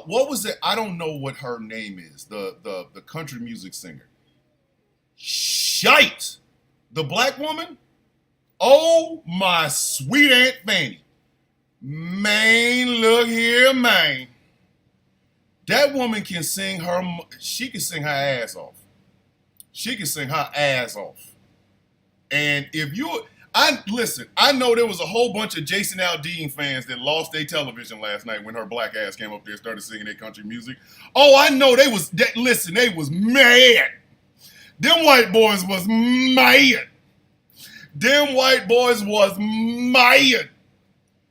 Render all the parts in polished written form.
what was it? I don't know what her name is. The country music singer. Shite. The black woman? Oh my sweet Aunt Fanny. Man, look here, man. That woman can sing her. She can sing her ass off. She can sing her ass off. And if you, I listen. I know there was a whole bunch of Jason Aldean fans that lost their television last night when her black ass came up there and started singing their country music. Oh, I know they was. Listen, they was mad. Them white boys was mad. Them white boys was mad.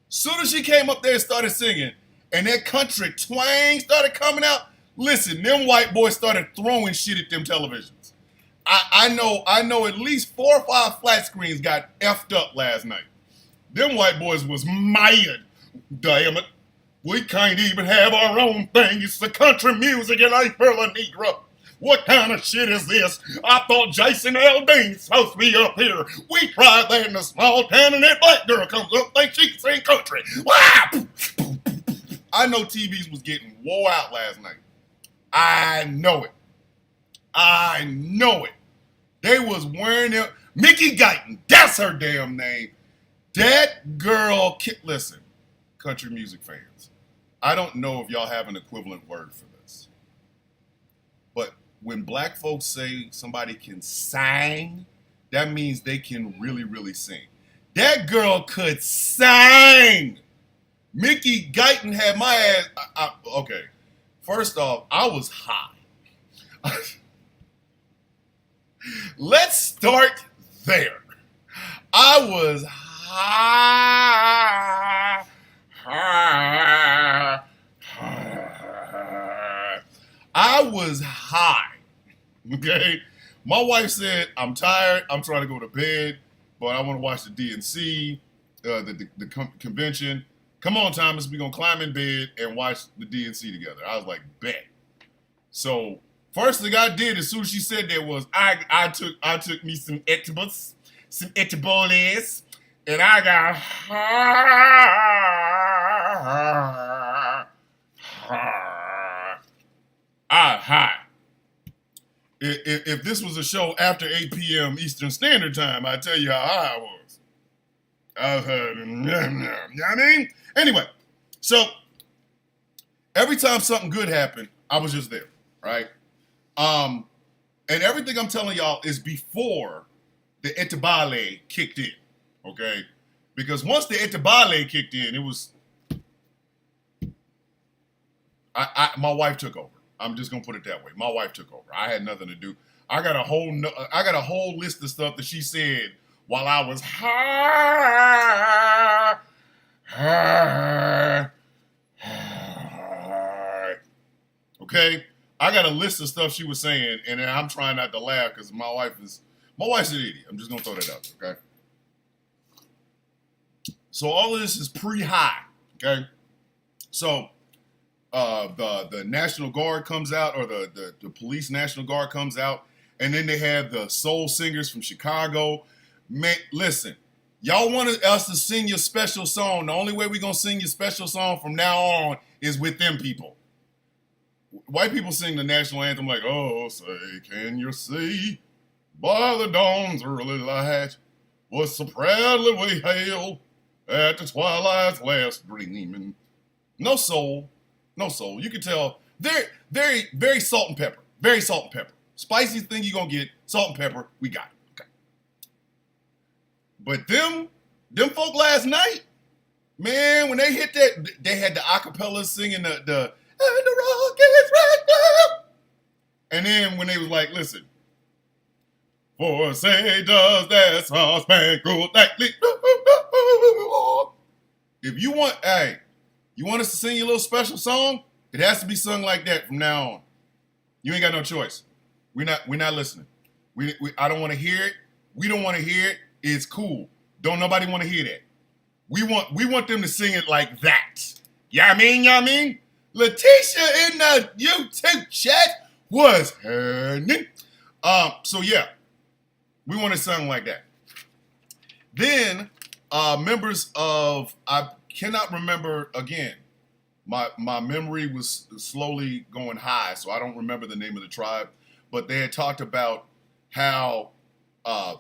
Soon as she came up there and started singing, and that country twang started coming out, listen, them white boys started throwing shit at them televisions. I know at least 4 or 5 flat screens got effed up last night. Them white boys was mad. Damn it. We can't even have our own thing. It's the country music and I feel a Negro. What kind of shit is this? I thought Jason Aldean's supposed to be up here. We tried that in a small town and that black girl comes up thinks she can sing country. Wow! I know TVs was getting wore out last night. I know it. I know it. They was wearing it. Mickey Guyton, that's her damn name. That girl, listen, country music fans, I don't know if y'all have an equivalent word for this. But when black folks say somebody can sing, that means they can really, really sing. That girl could sing. Mickey Guyton had my ass. Okay, first off, I was high. Let's start there. I was high. I was high. Okay? My wife said, I'm tired. I'm trying to go to bed, but I want to watch the DNC, the convention. Come on, Thomas. We're going to climb in bed and watch the DNC together. I was like, bet. So, first thing I did as soon as she said that was I took me some Etibus, some Etiboles, and I got high. If this was a show after 8 p.m. Eastern Standard Time, I'd tell you how high I was. I was you know what I mean? Anyway, so every time something good happened, I was just there, right? And everything I'm telling y'all is before the Etibale kicked in, okay? Because once the Etibale kicked in, it was my wife took over. I'm just gonna put it that way. My wife took over. I had nothing to do. I got a whole list of stuff that she said while I was high. Okay? I got a list of stuff she was saying, and then I'm trying not to laugh because my wife's an idiot. I'm just gonna throw that out there, okay? So all of this is pre-high, okay? So the National Guard comes out, or the police National Guard comes out, and then they have the soul singers from Chicago. Man, listen, y'all wanted us to sing your special song. The only way we're gonna sing your special song from now on is with them people. White people sing the national anthem like, oh, say, can you see by the dawn's early light was so proudly we hailed at the twilight's last gleaming. No soul. No soul. You can tell they're very, very salt and pepper. Very salt and pepper. Spicy thing you're going to get, salt and pepper, we got it. Okay. But them folk last night, man, when they hit that, they had the acapella singing the and the rock is right now. And then when they was like, listen, for say does that song spangled nightly. If you want, hey, you want us to sing your little special song? It has to be sung like that from now on. You ain't got no choice. We're not listening. I don't want to hear it. We don't want to hear it. It's cool. Don't nobody want to hear that. We want them to sing it like that. Ya mean? Letitia in the YouTube chat was hurting. So yeah, we want to sing like that. Then members of, I cannot remember again My memory was slowly going high, so I don't remember the name of the tribe. But they had talked about how,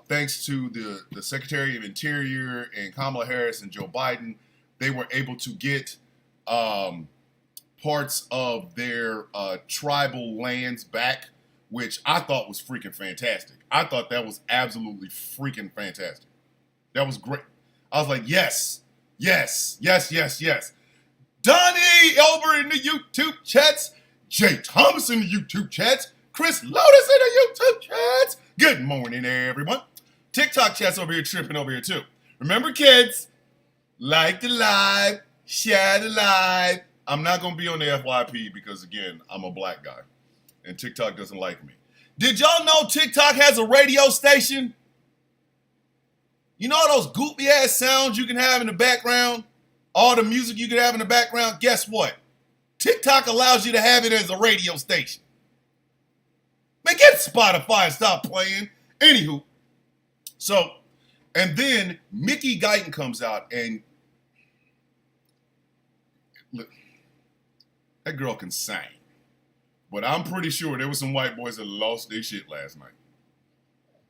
thanks to the Secretary of Interior and Kamala Harris and Joe Biden, they were able to get parts of their tribal lands back, which I thought was freaking fantastic. I thought that was absolutely freaking fantastic. That was great. I was like, yes, yes, yes, yes, yes. Donnie over in the YouTube chats, Jay Thomas in the YouTube chats, Chris Lotus in the YouTube chats. Good morning, everyone. TikTok chats over here tripping over here too. Remember, kids, like the live, share the live. I'm not going to be on the FYP because, again, I'm a black guy and TikTok doesn't like me. Did y'all know TikTok has a radio station? You know all those goofy ass sounds you can have in the background? All the music you can have in the background? Guess what? TikTok allows you to have it as a radio station. Man, get Spotify and stop playing. Anywho, so, and then Mickey Guyton comes out and look, that girl can sing. But I'm pretty sure there were some white boys that lost their shit last night.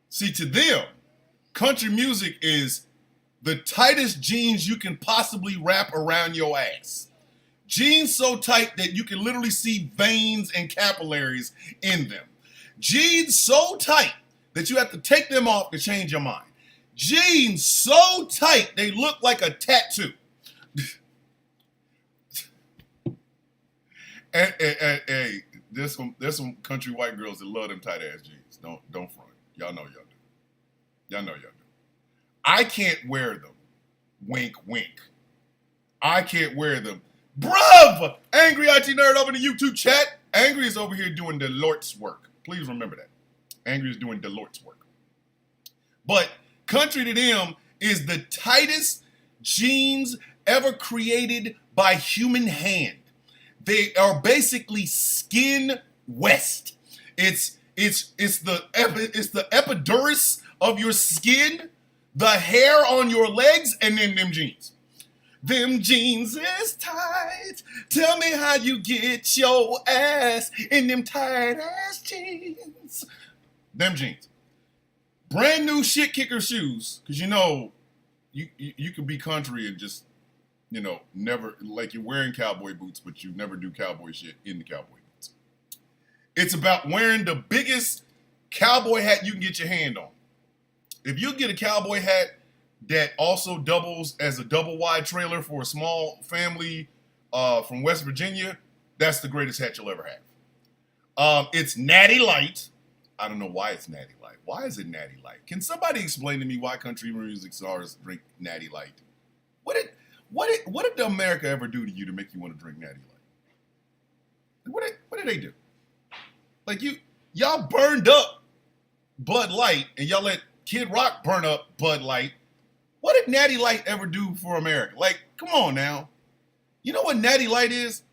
See, to them, country music is the tightest jeans you can possibly wrap around your ass. Jeans so tight that you can literally see veins and capillaries in them. Jeans so tight that you have to take them off to change your mind. Jeans so tight they look like a tattoo. Hey, there's some country white girls that love them tight ass jeans. Don't front. Y'all know y'all do. Y'all know y'all do. I can't wear them. Wink, wink. I can't wear them. Bruv! Angry IT Nerd over in the YouTube chat. Angry is over here doing Deloitte's work. Please remember that. Angry is doing Deloitte's work. But country to them is the tightest jeans ever created by human hand. They are basically skin west. It's the epidural of your skin, the hair on your legs, and then them jeans. Them jeans is tight. Tell me how you get your ass in them tight ass jeans. Them jeans. Brand new shit kicker shoes, because you know, you can be country and just, you know, never, like you're wearing cowboy boots, but you never do cowboy shit in the cowboy boots. It's about wearing the biggest cowboy hat you can get your hand on. If you get a cowboy hat that also doubles as a double wide trailer for a small family from West Virginia, that's the greatest hat you'll ever have. It's Natty Light. I don't know why it's Natty Light. Why is it Natty Light? Can somebody explain to me why country music stars drink Natty Light? What did America ever do to you to make you want to drink Natty Light? What did they do? Like y'all burned up Bud Light and y'all let Kid Rock burn up Bud Light. What did Natty Light ever do for America? Like, come on now. You know what Natty Light is?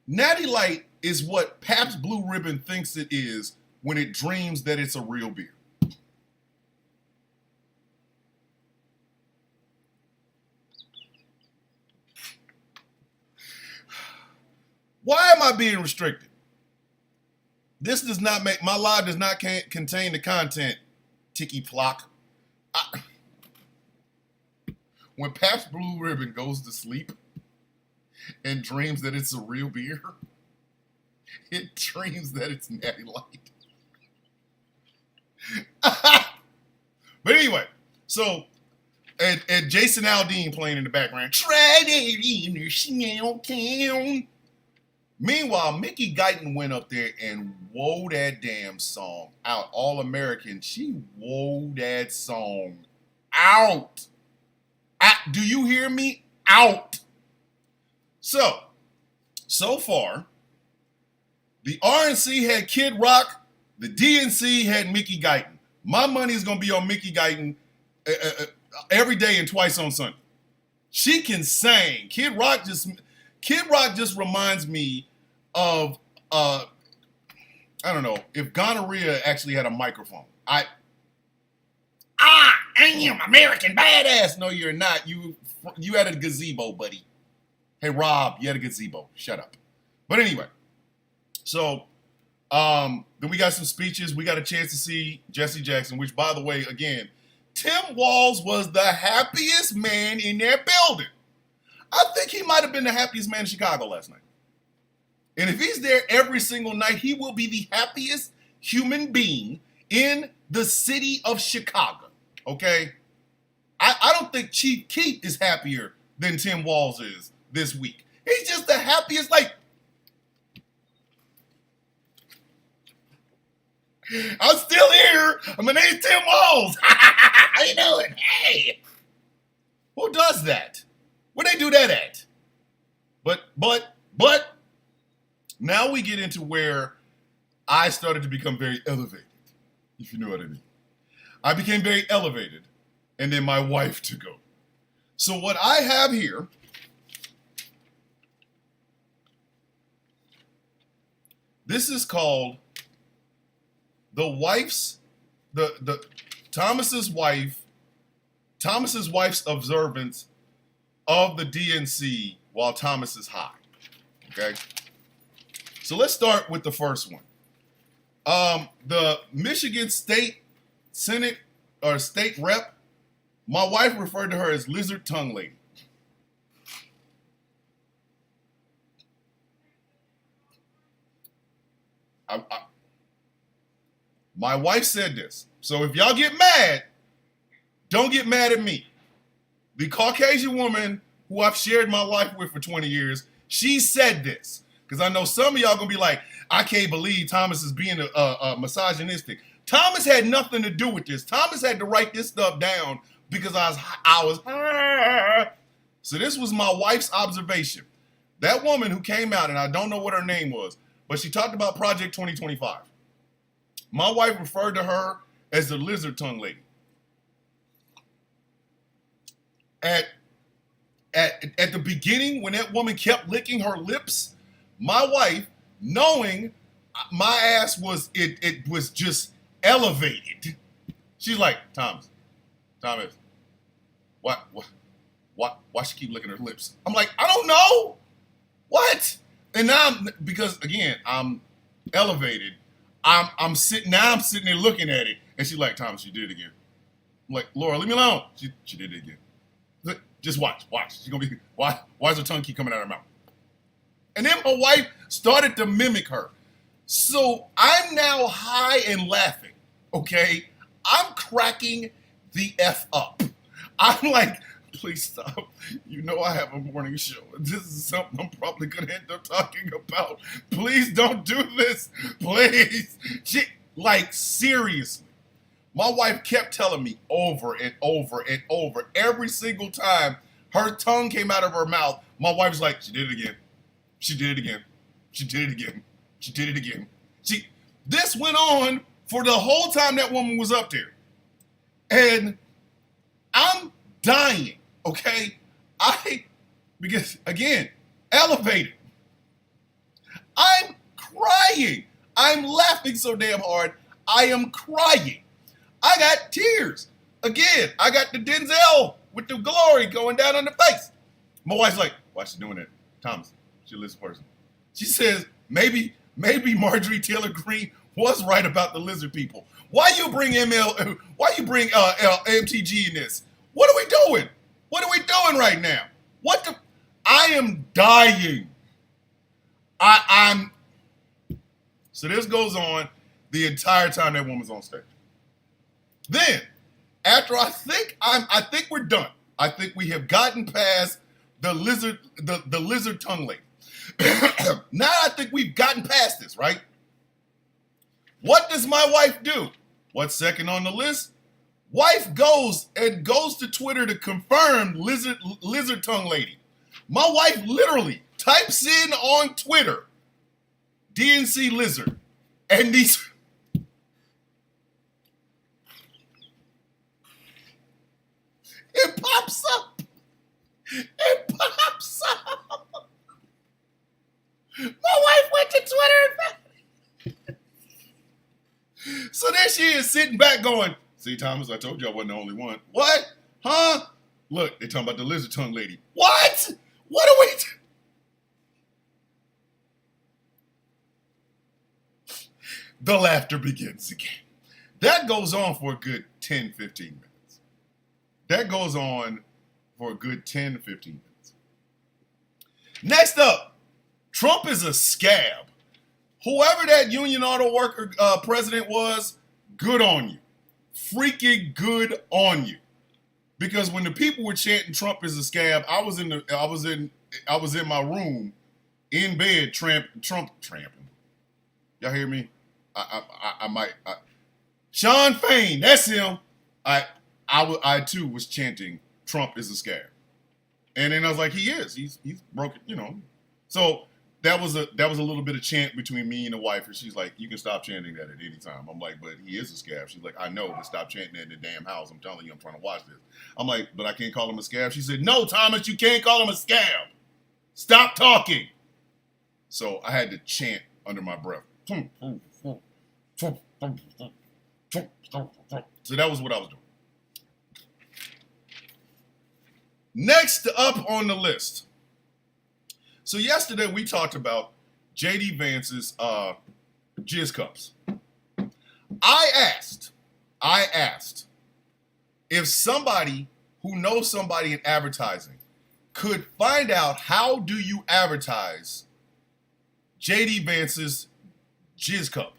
Natty Light is what Pabst Blue Ribbon thinks it is when it dreams that it's a real beer. Why am I being restricted? This does not make, my live does not contain the content, Tiki Plock. When Pabst Blue Ribbon goes to sleep and dreams that it's a real beer, it dreams that it's Natty Light. But anyway, so, and Jason Aldean playing in the background. Try it in the small town. Meanwhile, Mickey Guyton went up there and whoa that damn song out. All American. She whoa that song out. Do you hear me? Out. So far, the RNC had Kid Rock. The DNC had Mickey Guyton. My money is going to be on Mickey Guyton every day and twice on Sunday. She can sing. Kid Rock just reminds me of I don't know, if gonorrhea actually had a microphone. I am American badass. No, you're not. You had a gazebo, buddy. Hey, Rob, you had a gazebo. Shut up. But anyway, so then we got some speeches. We got a chance to see Jesse Jackson, which, by the way, again, Tim Walz was the happiest man in their building. I think he might have been the happiest man in Chicago last night. And if he's there every single night, he will be the happiest human being in the city of Chicago. Okay? I don't think Chief Keef is happier than Tim Walz is this week. He's just the happiest. Like, I'm still here. My name's Tim Walz. How you doing? Hey. Who does that? Where they do that at? But now we get into where I started to become very elevated, if you know what I mean. I became very elevated, and then my wife took over. So what I have here this is called Thomas's wife's observance of the DNC while Thomas is high. Okay? So let's start with the first one. The Michigan State Senate or State Rep, my wife referred to her as Lizard Tongue Lady. My wife said this. So if y'all get mad, don't get mad at me. The Caucasian woman who I've shared my life with for 20 years, she said this. Because I know some of y'all going to be like, I can't believe Thomas is being misogynistic. Thomas had nothing to do with this. Thomas had to write this stuff down because I was. So this was my wife's observation. That woman who came out, and I don't know what her name was, but she talked about Project 2025. My wife referred to her as the Lizard Tongue Lady. At the beginning, when that woman kept licking her lips, my wife, knowing my ass was it was just elevated. She's like, Thomas, why she keep licking her lips? I'm like, I don't know. What? And now because again, I'm elevated. I'm sitting there looking at it, and she's like, Thomas, you did it again. I'm like, Laura, leave me alone. She did it again. Look, just watch. She's gonna be why does her tongue keep coming out of her mouth? And then my wife started to mimic her. So I'm now high and laughing. Okay? I'm cracking the F up. I'm like, please stop. You know I have a morning show. This is something I'm probably going to end up talking about. Please don't do this. Please. Like, seriously. My wife kept telling me over and over and over. Every single time her tongue came out of her mouth, my wife's like, she did it again. She did it again. She did it again. She did it again. This went on for the whole time that woman was up there. And I'm dying, okay? Because, again, elevated. I'm crying. I'm laughing so damn hard, I am crying. I got tears. Again, I got the Denzel with the glory going down on the face. My wife's like, why is she doing that? Thomas, she's a lizard person. She says, maybe Marjorie Taylor Greene was right about the lizard people. Why you bring MTG in this? What are we doing? What are we doing right now? I am dying. So this goes on the entire time that woman's on stage. Then, after I think we're done. I think we have gotten past the lizard tongue lady. Now I think we've gotten past this, right? What does my wife do? What's second on the list? Wife goes to Twitter to confirm lizard tongue lady. My wife literally types in on Twitter, DNC lizard, and these. It pops up. It pops up. My wife went to Twitter and so there she is sitting back going, see, Thomas, I told you I wasn't the only one. What? Huh? Look, they talking about the lizard tongue lady. What? What are we? the laughter begins again. That goes on for a good 10, 15 minutes. That goes on for a good 10 to 15 minutes. Next up, Trump is a scab. Whoever that union auto worker president was, good on you. Freaking good on you. Because when the people were chanting Trump is a scab, I was in my room in bed tramping. Y'all hear me? I might. Sean Fain, that's him. I too was chanting Trump is a scab, and then I was like, he is. He's broken, you know. So that was a little bit of chant between me and the wife, and she's like, you can stop chanting that at any time. I'm like, but he is a scab. She's like, I know, but stop chanting that in the damn house. I'm telling you, I'm trying to watch this. I'm like, but I can't call him a scab. She said, no, Thomas, you can't call him a scab. Stop talking. So I had to chant under my breath. So that was what I was doing. Next up on the list. So yesterday we talked about JD Vance's jizz cups. I asked if somebody who knows somebody in advertising could find out how do you advertise JD Vance's jizz cup.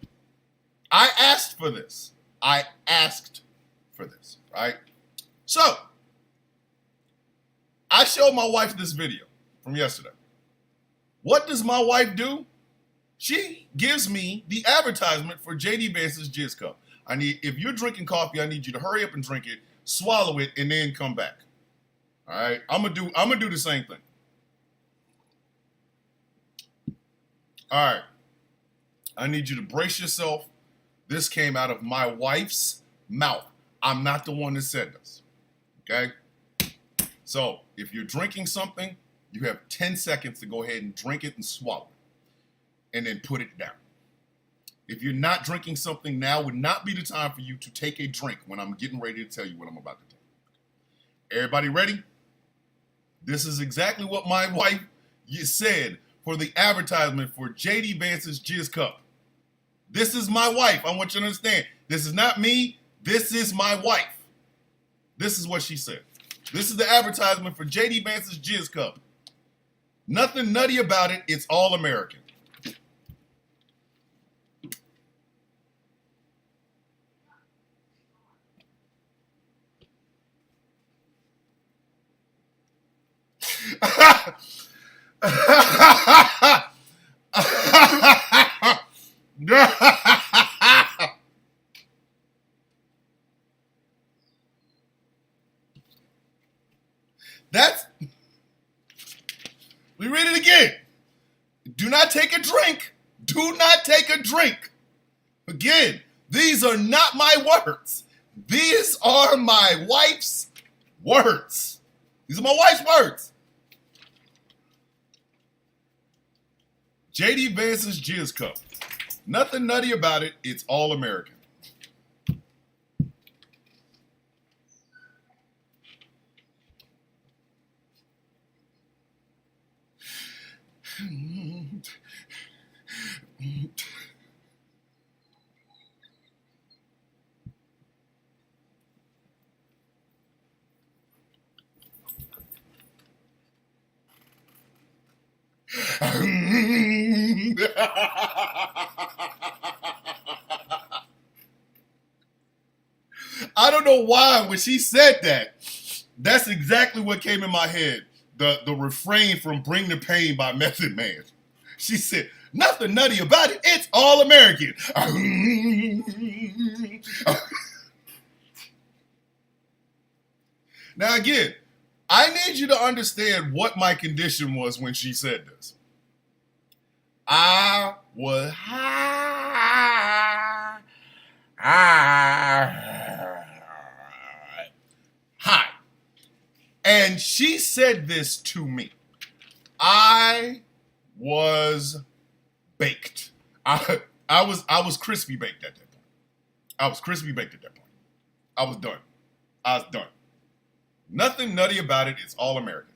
I asked for this. Right? So, I showed my wife this video from yesterday. What does my wife do? She gives me the advertisement for JD Vance's jizz cup. If you're drinking coffee, I need you to hurry up and drink it, swallow it, and then come back. All right? I'm gonna do the same thing. All right. I need you to brace yourself. This came out of my wife's mouth. I'm not the one that said this. Okay? So, if you're drinking something, you have 10 seconds to go ahead and drink it and swallow it. And then put it down. If you're not drinking something, now would not be the time for you to take a drink when I'm getting ready to tell you what I'm about to do. Everybody ready? This is exactly what my wife said for the advertisement for JD Vance's jizz cup. This is my wife. I want you to understand. This is not me. This is my wife. This is what she said. This is the advertisement for JD Vance's jizz cup. Nothing nutty about it. It's all American. We read it again. Do not take a drink. Do not take a drink. Again, these are not my words. These are my wife's words. These are my wife's words. JD Vance's jizz cup. Nothing nutty about it. It's all American. I don't know why when she said that, that's exactly what came in my head. The refrain from Bring the Pain by Method Man. She said, nothing nutty about it. It's all American. Now again, I need you to understand what my condition was when she said this. I was high. And she said this to me. I was baked. I was crispy baked at that point. I was done. I was done. Nothing nutty about it. It's all American.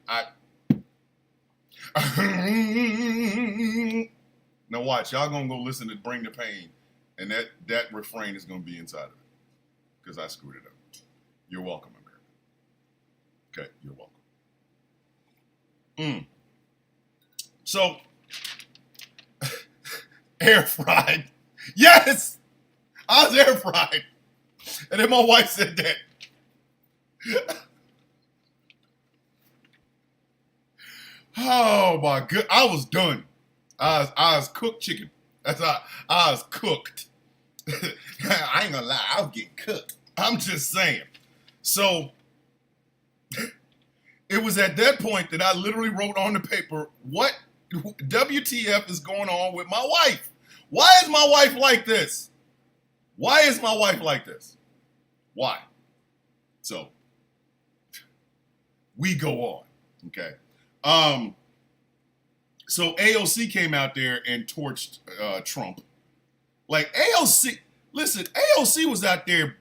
Now watch. Y'all gonna go listen to Bring the Pain And that refrain is going to be inside of it because I screwed it up. You're welcome, America. Okay, you're welcome. So, air fried. Yes! I was air fried. And then my wife said that. Oh my god. I was done. I was cooked chicken. That's how I was cooked. I ain't gonna lie, I was getting cooked. I'm just saying. So it was at that point that I literally wrote on the paper, what WTF is going on with my wife? Why is my wife like this? Why is my wife like this? Why? So we go on. Okay. So AOC came out there and torched Trump. Like AOC, listen, AOC was out there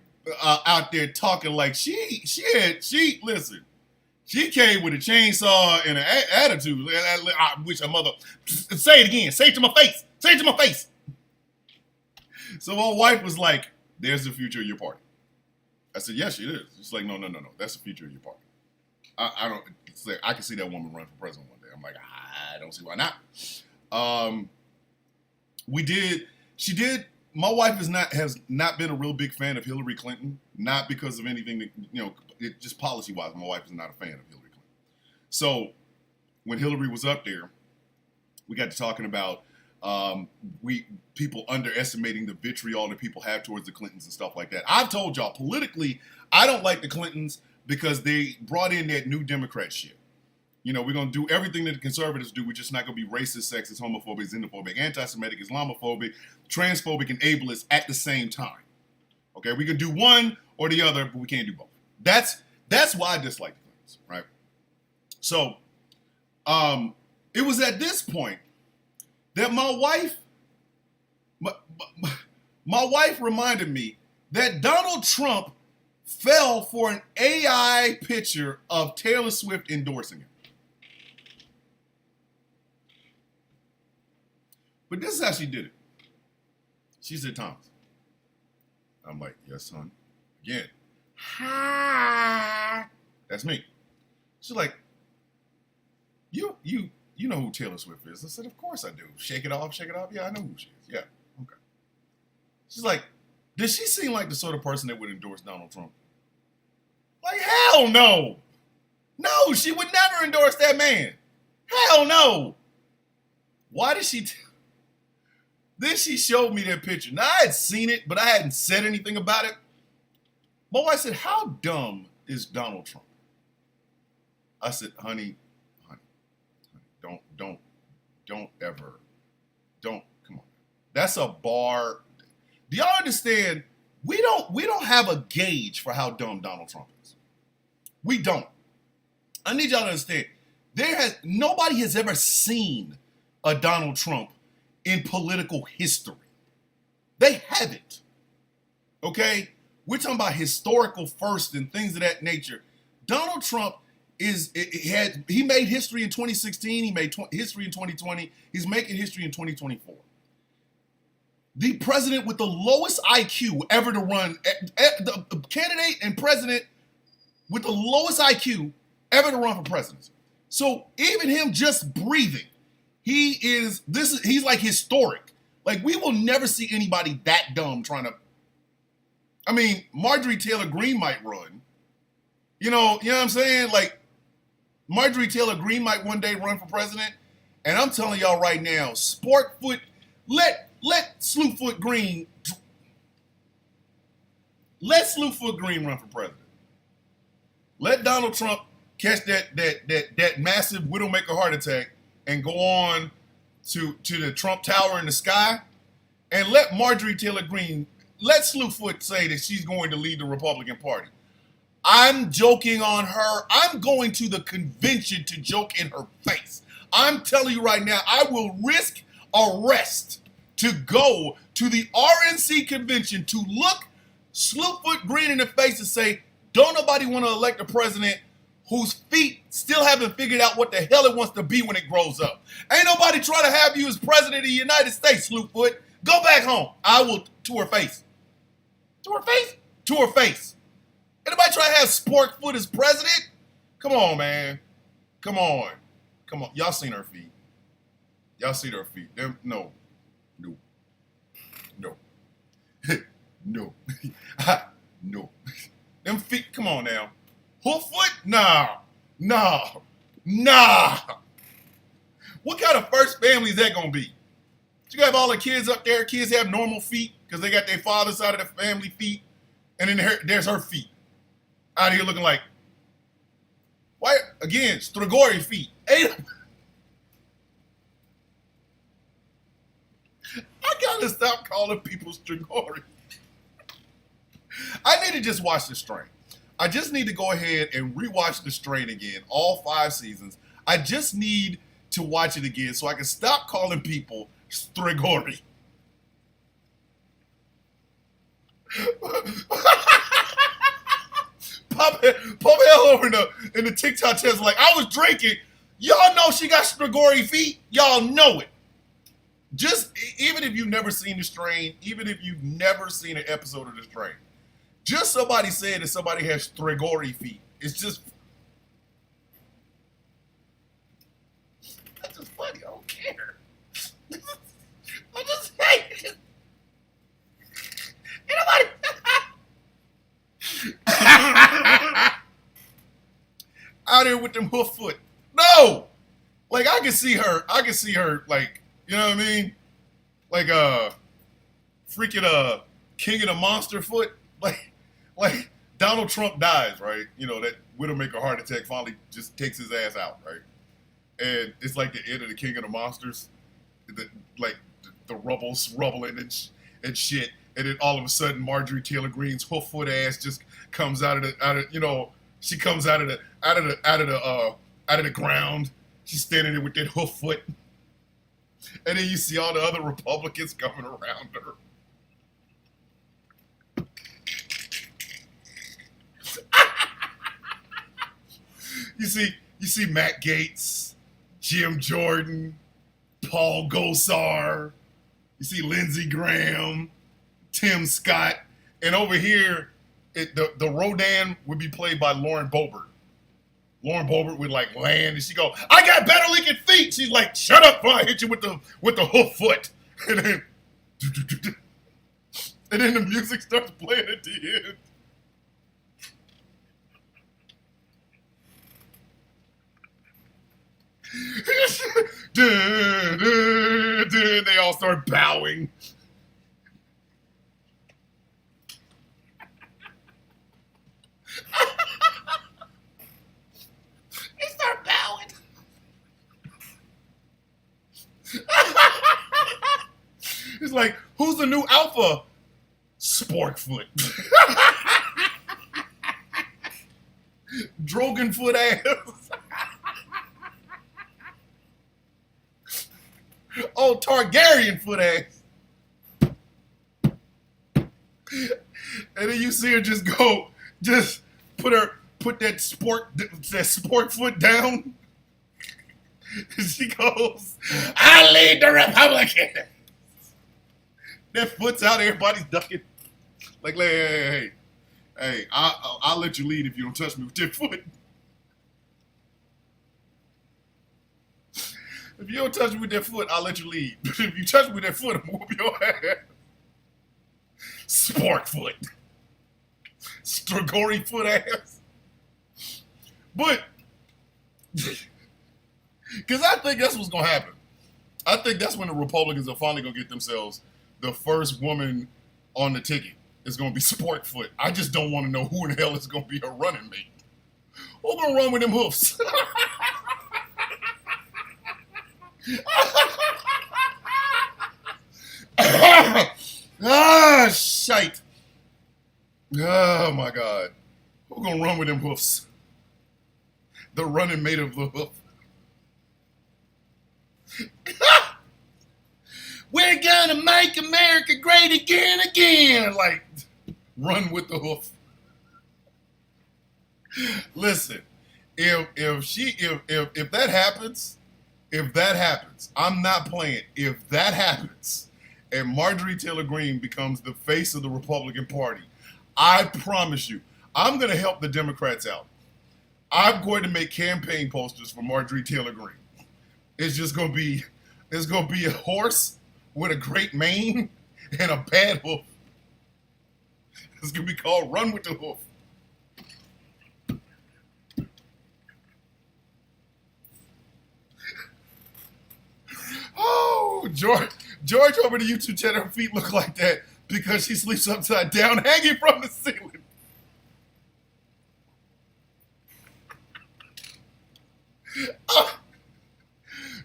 talking like she listen. She came with a chainsaw and an attitude. I wish her mother say it again. Say it to my face. Say it to my face. So my wife was like, "There's the future of your party." I said, "Yes, it is." She's like, "No. That's the future of your party." I don't. It's like, I can see that woman run for president one day. I'm like, I don't see why not. She did. My wife has not been a real big fan of Hillary Clinton, not because of anything that, just policy wise. My wife is not a fan of Hillary Clinton. So when Hillary was up there, we got to talking about people underestimating the vitriol that people have towards the Clintons and stuff like that. I've told y'all politically, I don't like the Clintons because they brought in that new Democrat shit. We're going to do everything that the conservatives do. We're just not going to be racist, sexist, homophobic, xenophobic, anti-Semitic, Islamophobic, transphobic, and ableist at the same time. Okay, we can do one or the other, but we can't do both. That's why I dislike the Clintons, right? So, it was at this point that my wife reminded me that Donald Trump fell for an AI picture of Taylor Swift endorsing him. But this is how she did it. She said, "Thomas." I'm like, "Yes, son." Again. Hi. That's me. She's like, you know who Taylor Swift is. I said, "Of course I do." Shake it off. Yeah, I know who she is. Yeah, okay. She's like, "Does she seem like the sort of person that would endorse Donald Trump?" Like, hell no. No, she would never endorse that man. Hell no. Why did she... Then she showed me that picture. Now, I had seen it, but I hadn't said anything about it. My wife said, "How dumb is Donald Trump?" I said, honey, don't ever, come on. That's a bar. Do y'all understand? We don't have a gauge for how dumb Donald Trump is. We don't. I need y'all to understand. Nobody has ever seen a Donald Trump in political history. They haven't. Okay? We're talking about historical first and things of that nature. Donald Trump he made history in 2016. He made history in 2020. He's making history in 2024. The president with the lowest IQ ever to run, the candidate and president with the lowest IQ ever to run for presidency. So even him just breathing, he's like historic. Like, we will never see anybody that dumb trying to. I mean, Marjorie Taylor Greene might run. You know what I'm saying? Like, Marjorie Taylor Greene might one day run for president. And I'm telling y'all right now, let Slewfoot Green run for president. Let Donald Trump catch that massive Widowmaker heart attack and go on to the Trump Tower in the sky, and let Marjorie Taylor Greene, let Slewfoot say that she's going to lead the Republican Party. I'm joking on her. I'm going to the convention to joke in her face. I'm telling you right now, I will risk arrest to go to the RNC convention to look Slewfoot Green in the face and say, don't nobody want to elect a president whose feet still haven't figured out what the hell it wants to be when it grows up. Ain't nobody trying to have you as president of the United States, Slewfoot. Go back home. I will to her face. To her face? To her face. Anybody try to have Sporkfoot as president? Come on, man. Come on. Come on. Y'all seen her feet. Y'all seen her feet. Them, no. No. No. No. No. Them feet, come on now. Hooffoot? Nah. Nah. Nah. What kind of first family is that gonna be? You have all the kids up there, kids have normal feet because they got their father's side of the family feet, and then there's her feet. Out here looking like, why, again, Strigoi feet. I gotta stop calling people Strigoi. I need to just watch The Strain. I just need to go ahead and rewatch The Strain again, all 5 seasons. I just need to watch it again so I can stop calling people Strigoi. Pop hell over in the TikTok test like, I was drinking. Y'all know she got Strigoi feet. Y'all know it. Just, even if you've never seen The Strain, even if you've never seen an episode of The Strain, just somebody saying that somebody has Strigoi feet. It's just, that's just funny. I don't care. I just hate it. Ain't nobody out here with them hoof foot. No, like I can see her. Like, you know what I mean? Like freaking King of the Monster foot. Like Donald Trump dies, right? You know, that Widowmaker heart attack finally just takes his ass out, right? And it's like the end of the King of the Monsters. The rubble's rubbling and shit. And then all of a sudden, Marjorie Taylor Greene's hoof foot ass just comes out of she comes out of the ground. She's standing there with that hoof foot. And then you see all the other Republicans coming around her. You see Matt Gaetz, Jim Jordan, Paul Gosar. You see Lindsey Graham, Tim Scott, and over here, the Rodan would be played by Lauren Boebert. Lauren Boebert would like land, and she go, "I got better looking feet." She's like, "Shut up, before I hit you with the hoof foot." And then the music starts playing at the end. They all start bowing. They start bowing. It's like, who's the new alpha? Sporkfoot. Drogonfoot ass. Oh, Targaryen foot ass. And then you see her just go, just put that sport foot down. And she goes, "I lead the Republicans." That foot's out, everybody's ducking. Like, hey, I'll let you lead if you don't touch me with your foot. If you don't touch me with that foot, I'll let you lead. But if you touch me with that foot, I'm gonna whoop your ass. Sporkfoot. Strigoi foot ass. But, because I think that's what's gonna happen. I think that's when the Republicans are finally gonna get themselves the first woman on the ticket. It's gonna be Sporkfoot. I just don't want to know who in the hell is gonna be her running mate. Who's gonna run with them hoofs? Ah, shite. Oh my God. Who gonna run with them hoofs? The running mate of the hoof. We're gonna make America great again. Like, run with the hoof. Listen, if that happens, I'm not playing. If that happens, and Marjorie Taylor Greene becomes the face of the Republican Party, I promise you, I'm going to help the Democrats out. I'm going to make campaign posters for Marjorie Taylor Greene. It's just going to be, it's going to be a horse with a great mane and a bad hoof. It's going to be called Run with the Hoof. Oh, George over the YouTube channel, her feet look like that because she sleeps upside down, hanging from the ceiling.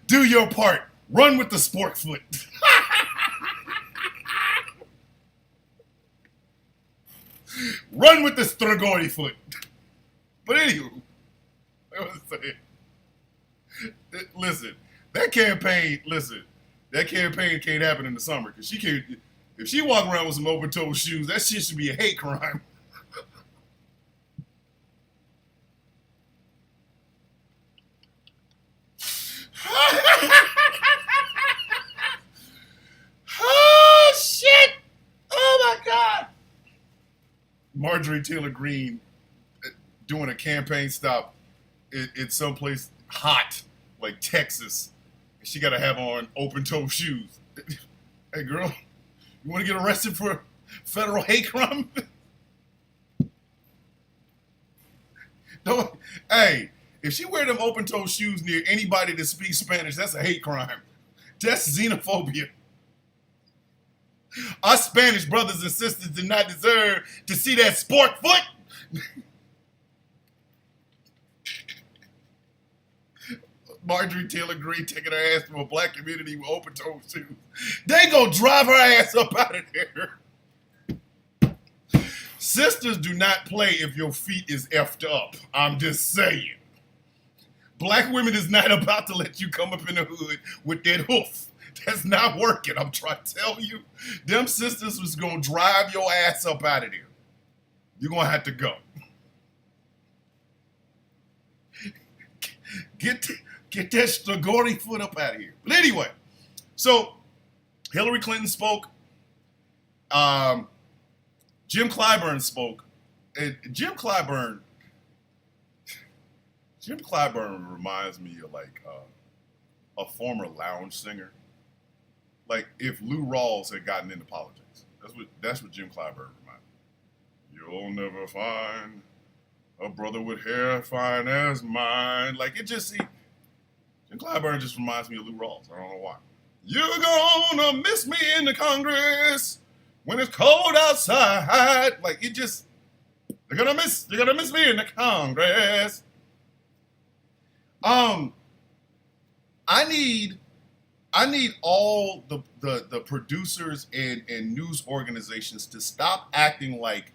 Do your part. Run with the spork foot. Run with the Strigoi foot. But anywho, I was saying, listen, that campaign can't happen in the summer because she can't. If she walk around with some open-toed shoes, that shit should be a hate crime. Oh shit! Oh my god! Marjorie Taylor Greene doing a campaign stop in someplace hot like Texas. She got to have on open-toe shoes. Hey girl, you want to get arrested for federal hate crime? Don't. Hey, if she wear them open-toe shoes near anybody that speaks Spanish, that's a hate crime. That's xenophobia. Our Spanish brothers and sisters did not deserve to see that spork foot. Marjorie Taylor Greene taking her ass from a black community with open-toed shoes. They gonna drive her ass up out of there. Sisters do not play if your feet is effed up. I'm just saying. Black women is not about to let you come up in the hood with that hoof. That's not working. I'm trying to tell you. Them sisters was gonna drive your ass up out of there. You're gonna have to go. Get that Strigoi foot up out of here. But anyway, so Hillary Clinton spoke. Jim Clyburn spoke. And Jim Clyburn reminds me of like a former lounge singer. Like if Lou Rawls had gotten into politics. That's what Jim Clyburn reminds me. You'll never find a brother with hair fine as mine. Like it just Jim Clyburn just reminds me of Lou Rawls. I don't know why. You're gonna miss me in the Congress when it's cold outside. Like it just, you're gonna miss me in the Congress. I need all the producers and news organizations to stop acting like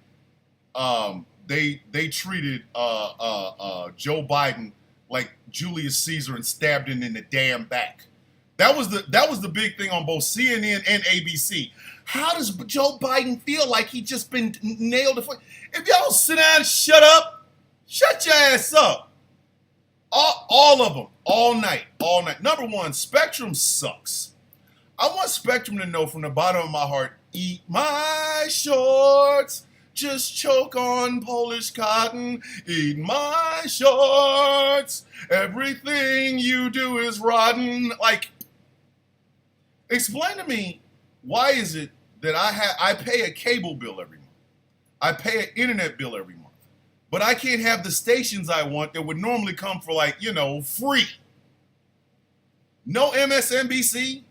they treated Joe Biden like Julius Caesar and stabbed him in the damn back. That was the big thing on both CNN and ABC. How does Joe Biden feel like he just been nailed? If y'all sit down and shut up, shut your ass up. All of them, all night. Number one, Spectrum sucks. I want Spectrum to know from the bottom of my heart, eat my shorts. Just choke on Polish cotton, eat my shorts. Everything you do is rotten. Like, explain to me, why is it that I pay a cable bill every month? I pay an internet bill every month. But I can't have the stations I want that would normally come for like, free. No MSNBC,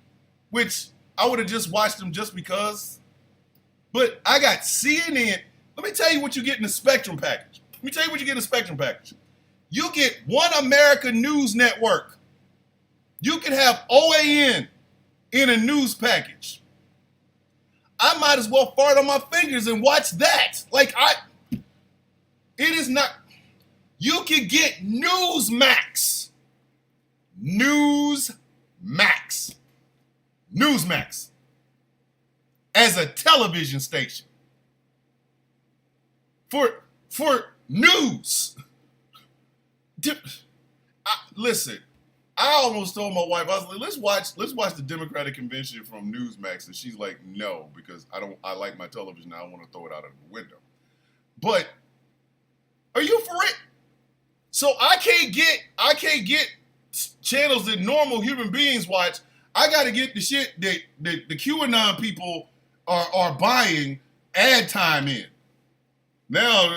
which I would have just watched them just because. But I got CNN. Let me tell you what you get in the Spectrum package. You get One America News Network. You can have OAN in a news package. I might as well fart on my fingers and watch that. It is not. You can get Newsmax. Newsmax as a television station for news. Listen, I almost told my wife, I was like, let's watch the Democratic convention from Newsmax, and she's like, no, because I like my television. I want to throw it out of the window. But are you for it? So I can't get channels that normal human beings watch. I got to get the shit that the QAnon people are buying ad time in. Now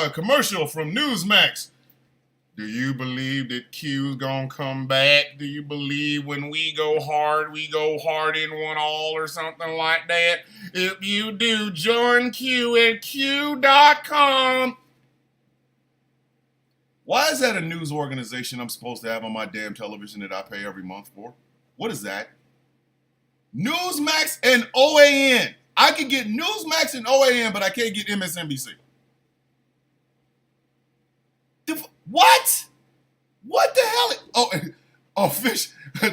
a commercial from Newsmax. Do you believe that Q's gonna come back? Do you believe when we go hard in one all or something like that? If you do, join Q at Q.com. Why is that a news organization I'm supposed to have on my damn television that I pay every month for? What is that? Newsmax and OAN. I can get Newsmax and OAN, but I can't get MSNBC. What? What the hell? Oh, fish.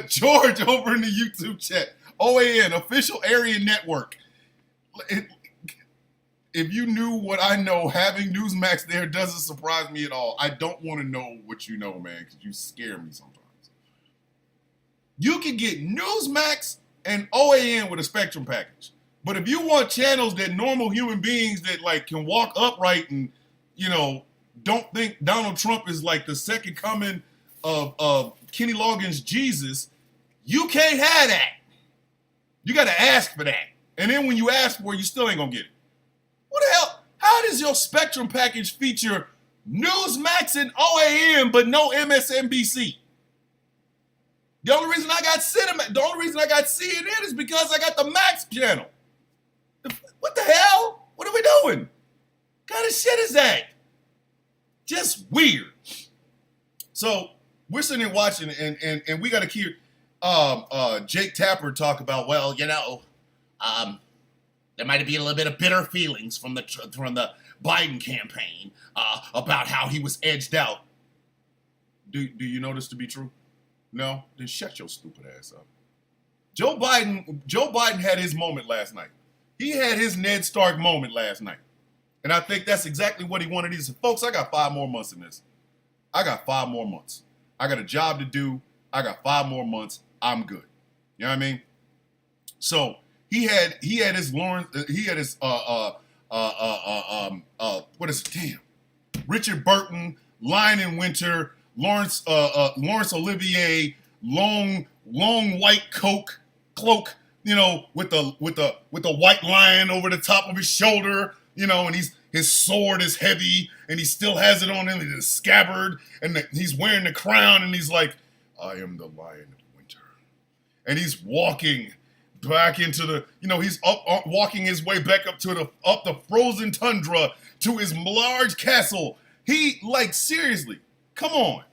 George over in the YouTube chat. OAN, Official Area Network. If you knew what I know, having Newsmax there doesn't surprise me at all. I don't want to know what you know, man, because you scare me sometimes. You can get Newsmax and OAN with a Spectrum package. But if you want channels that normal human beings that like can walk upright and, don't think Donald Trump is like the second coming of Kenny Loggins' Jesus, you can't have that. You got to ask for that. And then when you ask for it, you still ain't going to get it. What the hell? How does your Spectrum package feature Newsmax and OAN but no MSNBC? The only reason I got CNN is because I got the Max channel. What the hell? What are we doing? What kind of shit is that? Just weird. So we're sitting here watching, and we got to hear Jake Tapper talk about, well, there might be a little bit of bitter feelings from the Biden campaign about how he was edged out. Do you know this to be true? No? Then shut your stupid ass up. Joe Biden had his moment last night. He had his Ned Stark moment last night. And I think that's exactly what he wanted. He said, folks, I got 5 more months in this. I got 5 more months. I got a job to do. I got 5 more months. I'm good. You know what I mean? So he had his Lawrence, what is it? Damn. Richard Burton, Lion in Winter, Laurence Olivier, long white cloak, with the white lion over the top of his shoulder, and his sword is heavy and he still has it on him, and it's scabbard, and he's wearing the crown, and he's like, I am the Lion of Winter. And he's walking back into the, he's walking his way back up the frozen tundra to his large castle. He, seriously, come on.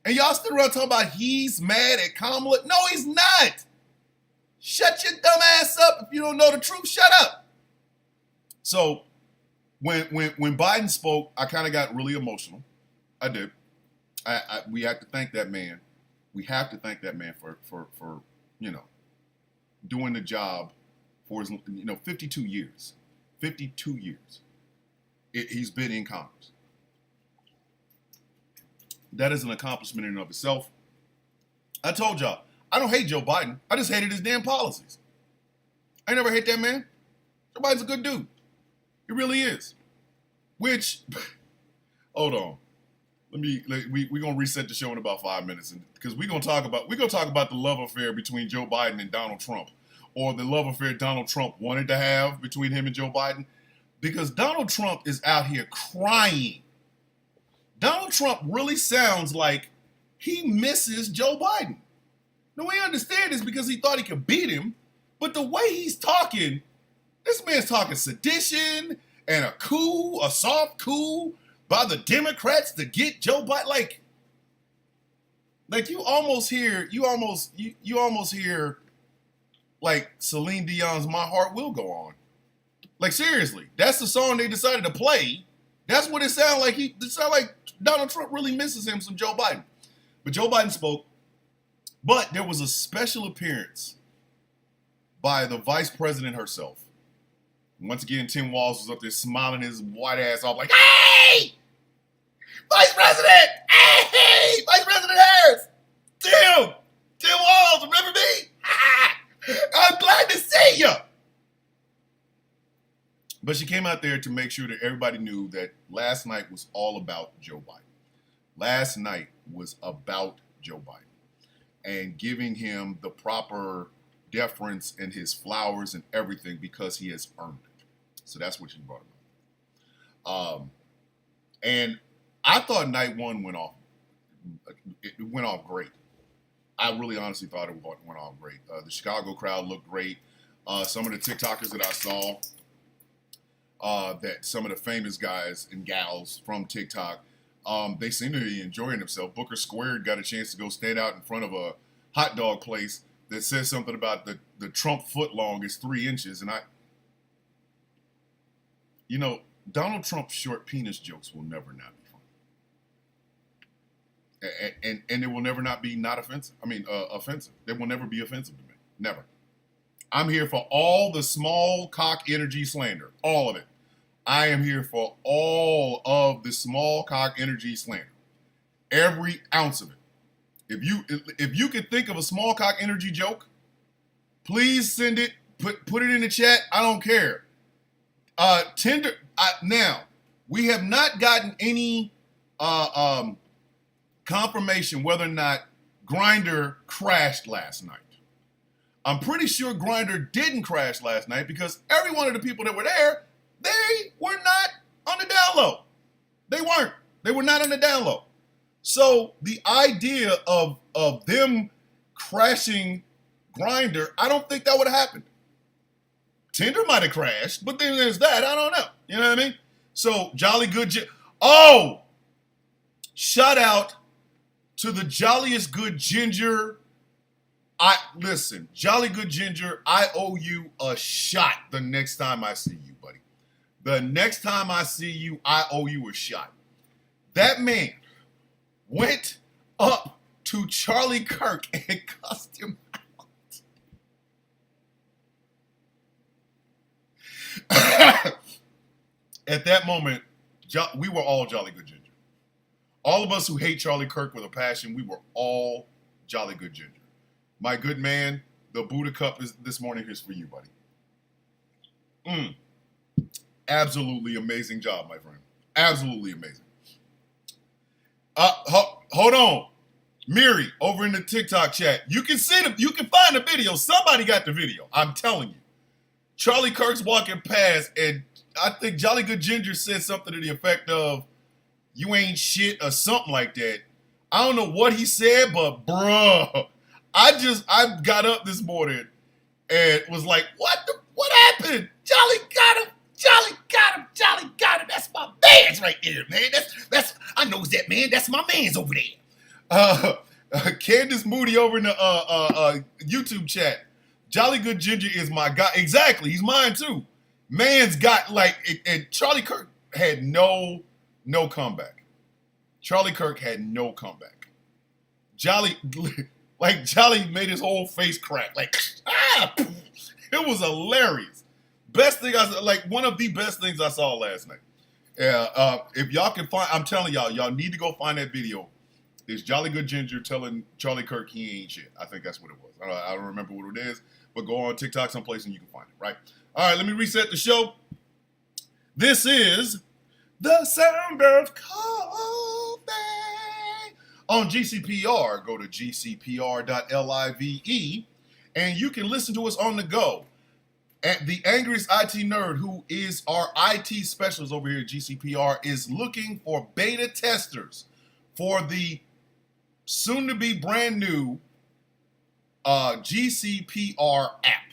And y'all still around talking about he's mad at Kamala? No, he's not. Shut your dumb ass up. If you don't know the truth, shut up. So when Biden spoke, I kind of got really emotional. I did. We have to thank that man. We have to thank that man for doing the job for his 52 years. 52 years. He's been in Congress. That is an accomplishment in and of itself. I told y'all, I don't hate Joe Biden. I just hated his damn policies. I never hate that man. Joe Biden's a good dude. He really is. Which, hold on. We're gonna reset the show in about 5 minutes, because we're gonna talk about the love affair between Joe Biden and Donald Trump, or the love affair Donald Trump wanted to have between him and Joe Biden, because Donald Trump is out here crying. Donald Trump really sounds like he misses Joe Biden. The way I understand is because he thought he could beat him, but the way he's talking, this man's talking sedition and a coup, a soft coup by the Democrats to get Joe Biden. Like you almost hear like Celine Dion's "My Heart Will Go On." Like seriously, that's the song they decided to play. That's what it sounded like. It sounded like Donald Trump really misses him some Joe Biden. But Joe Biden spoke. But there was a special appearance by the vice president herself. Once again, Tim Walz was up there smiling his white ass off like, hey, Vice President! Hey, Vice President Harris! Tim! Tim Walls, remember me? I'm glad to see you. But she came out there to make sure that everybody knew that last night was all about Joe Biden. Last night was about Joe Biden and giving him the proper deference and his flowers and everything because he has earned it. So that's what she brought up. And I thought night one went off. It went off great. I really honestly thought it went off great. The Chicago crowd looked great. Some of the TikTokers that I saw, that some of the famous guys and gals from TikTok, they seem to be enjoying themselves. Booker Squared got a chance to go stand out in front of a hot dog place that says something about the Trump foot long is 3 inches. And Donald Trump's short penis jokes will never not be funny. And it will never not be not offensive. Offensive. They will never be offensive to me. Never. I'm here for all the small cock energy slander. All of it. I am here for all of the small cock energy slander. Every ounce of it. If you could think of a small cock energy joke, please send it. Put it in the chat. I don't care. Now, we have not gotten any confirmation whether or not Grindr crashed last night. I'm pretty sure Grindr didn't crash last night because every one of the people that were there, they were not on the down low. They weren't. They were not on the down low. So the idea of them crashing Grindr, I don't think that would have happened. Tinder might have crashed, but then there's that. I don't know. You know what I mean? So Jolly Good shout out to the Jolliest Good Ginger. Jolly Good Ginger, I owe you a shot the next time I see you, buddy. The next time I see you, I owe you a shot. That man went up to Charlie Kirk and cussed him out. At that moment, we were all Jolly Good Ginger. All of us who hate Charlie Kirk with a passion, we were all Jolly Good Ginger. My good man, the Buddha Cup this morning is for you, buddy. Absolutely amazing job, my friend. Absolutely amazing. Hold on. Miri, over in the TikTok chat. You can find the video. Somebody got the video. I'm telling you. Charlie Kirk's walking past, and I think Jolly Good Ginger said something to the effect of, "You ain't shit," or something like that. I don't know what he said, but bruh, I got up this morning and was like, what happened? Jolly got him. That's my man's right there, man. That's I knows that, man. That's my man's over there. Candace Moody over in the YouTube chat. Jolly Good Ginger is my guy. Exactly, he's mine too. Man's got and Charlie Kirk had no comeback. Charlie Kirk had no comeback. Jolly made his whole face crack. It was hilarious. Best thing one of the best things I saw last night. Yeah, if y'all can find, I'm telling y'all need to go find that video. It's Jolly Good Ginger telling Charlie Kirk he ain't shit. I think that's what it was. I don't remember what it is, but go on TikTok someplace and you can find it, right? All right, let me reset the show. This is The Sound of Coffee on GCPR. Go to gcpr.live and you can listen to us on the go. And the Angriest IT Nerd, who is our IT specialist over here at GCPR, is looking for beta testers for the soon-to-be brand new GCPR app.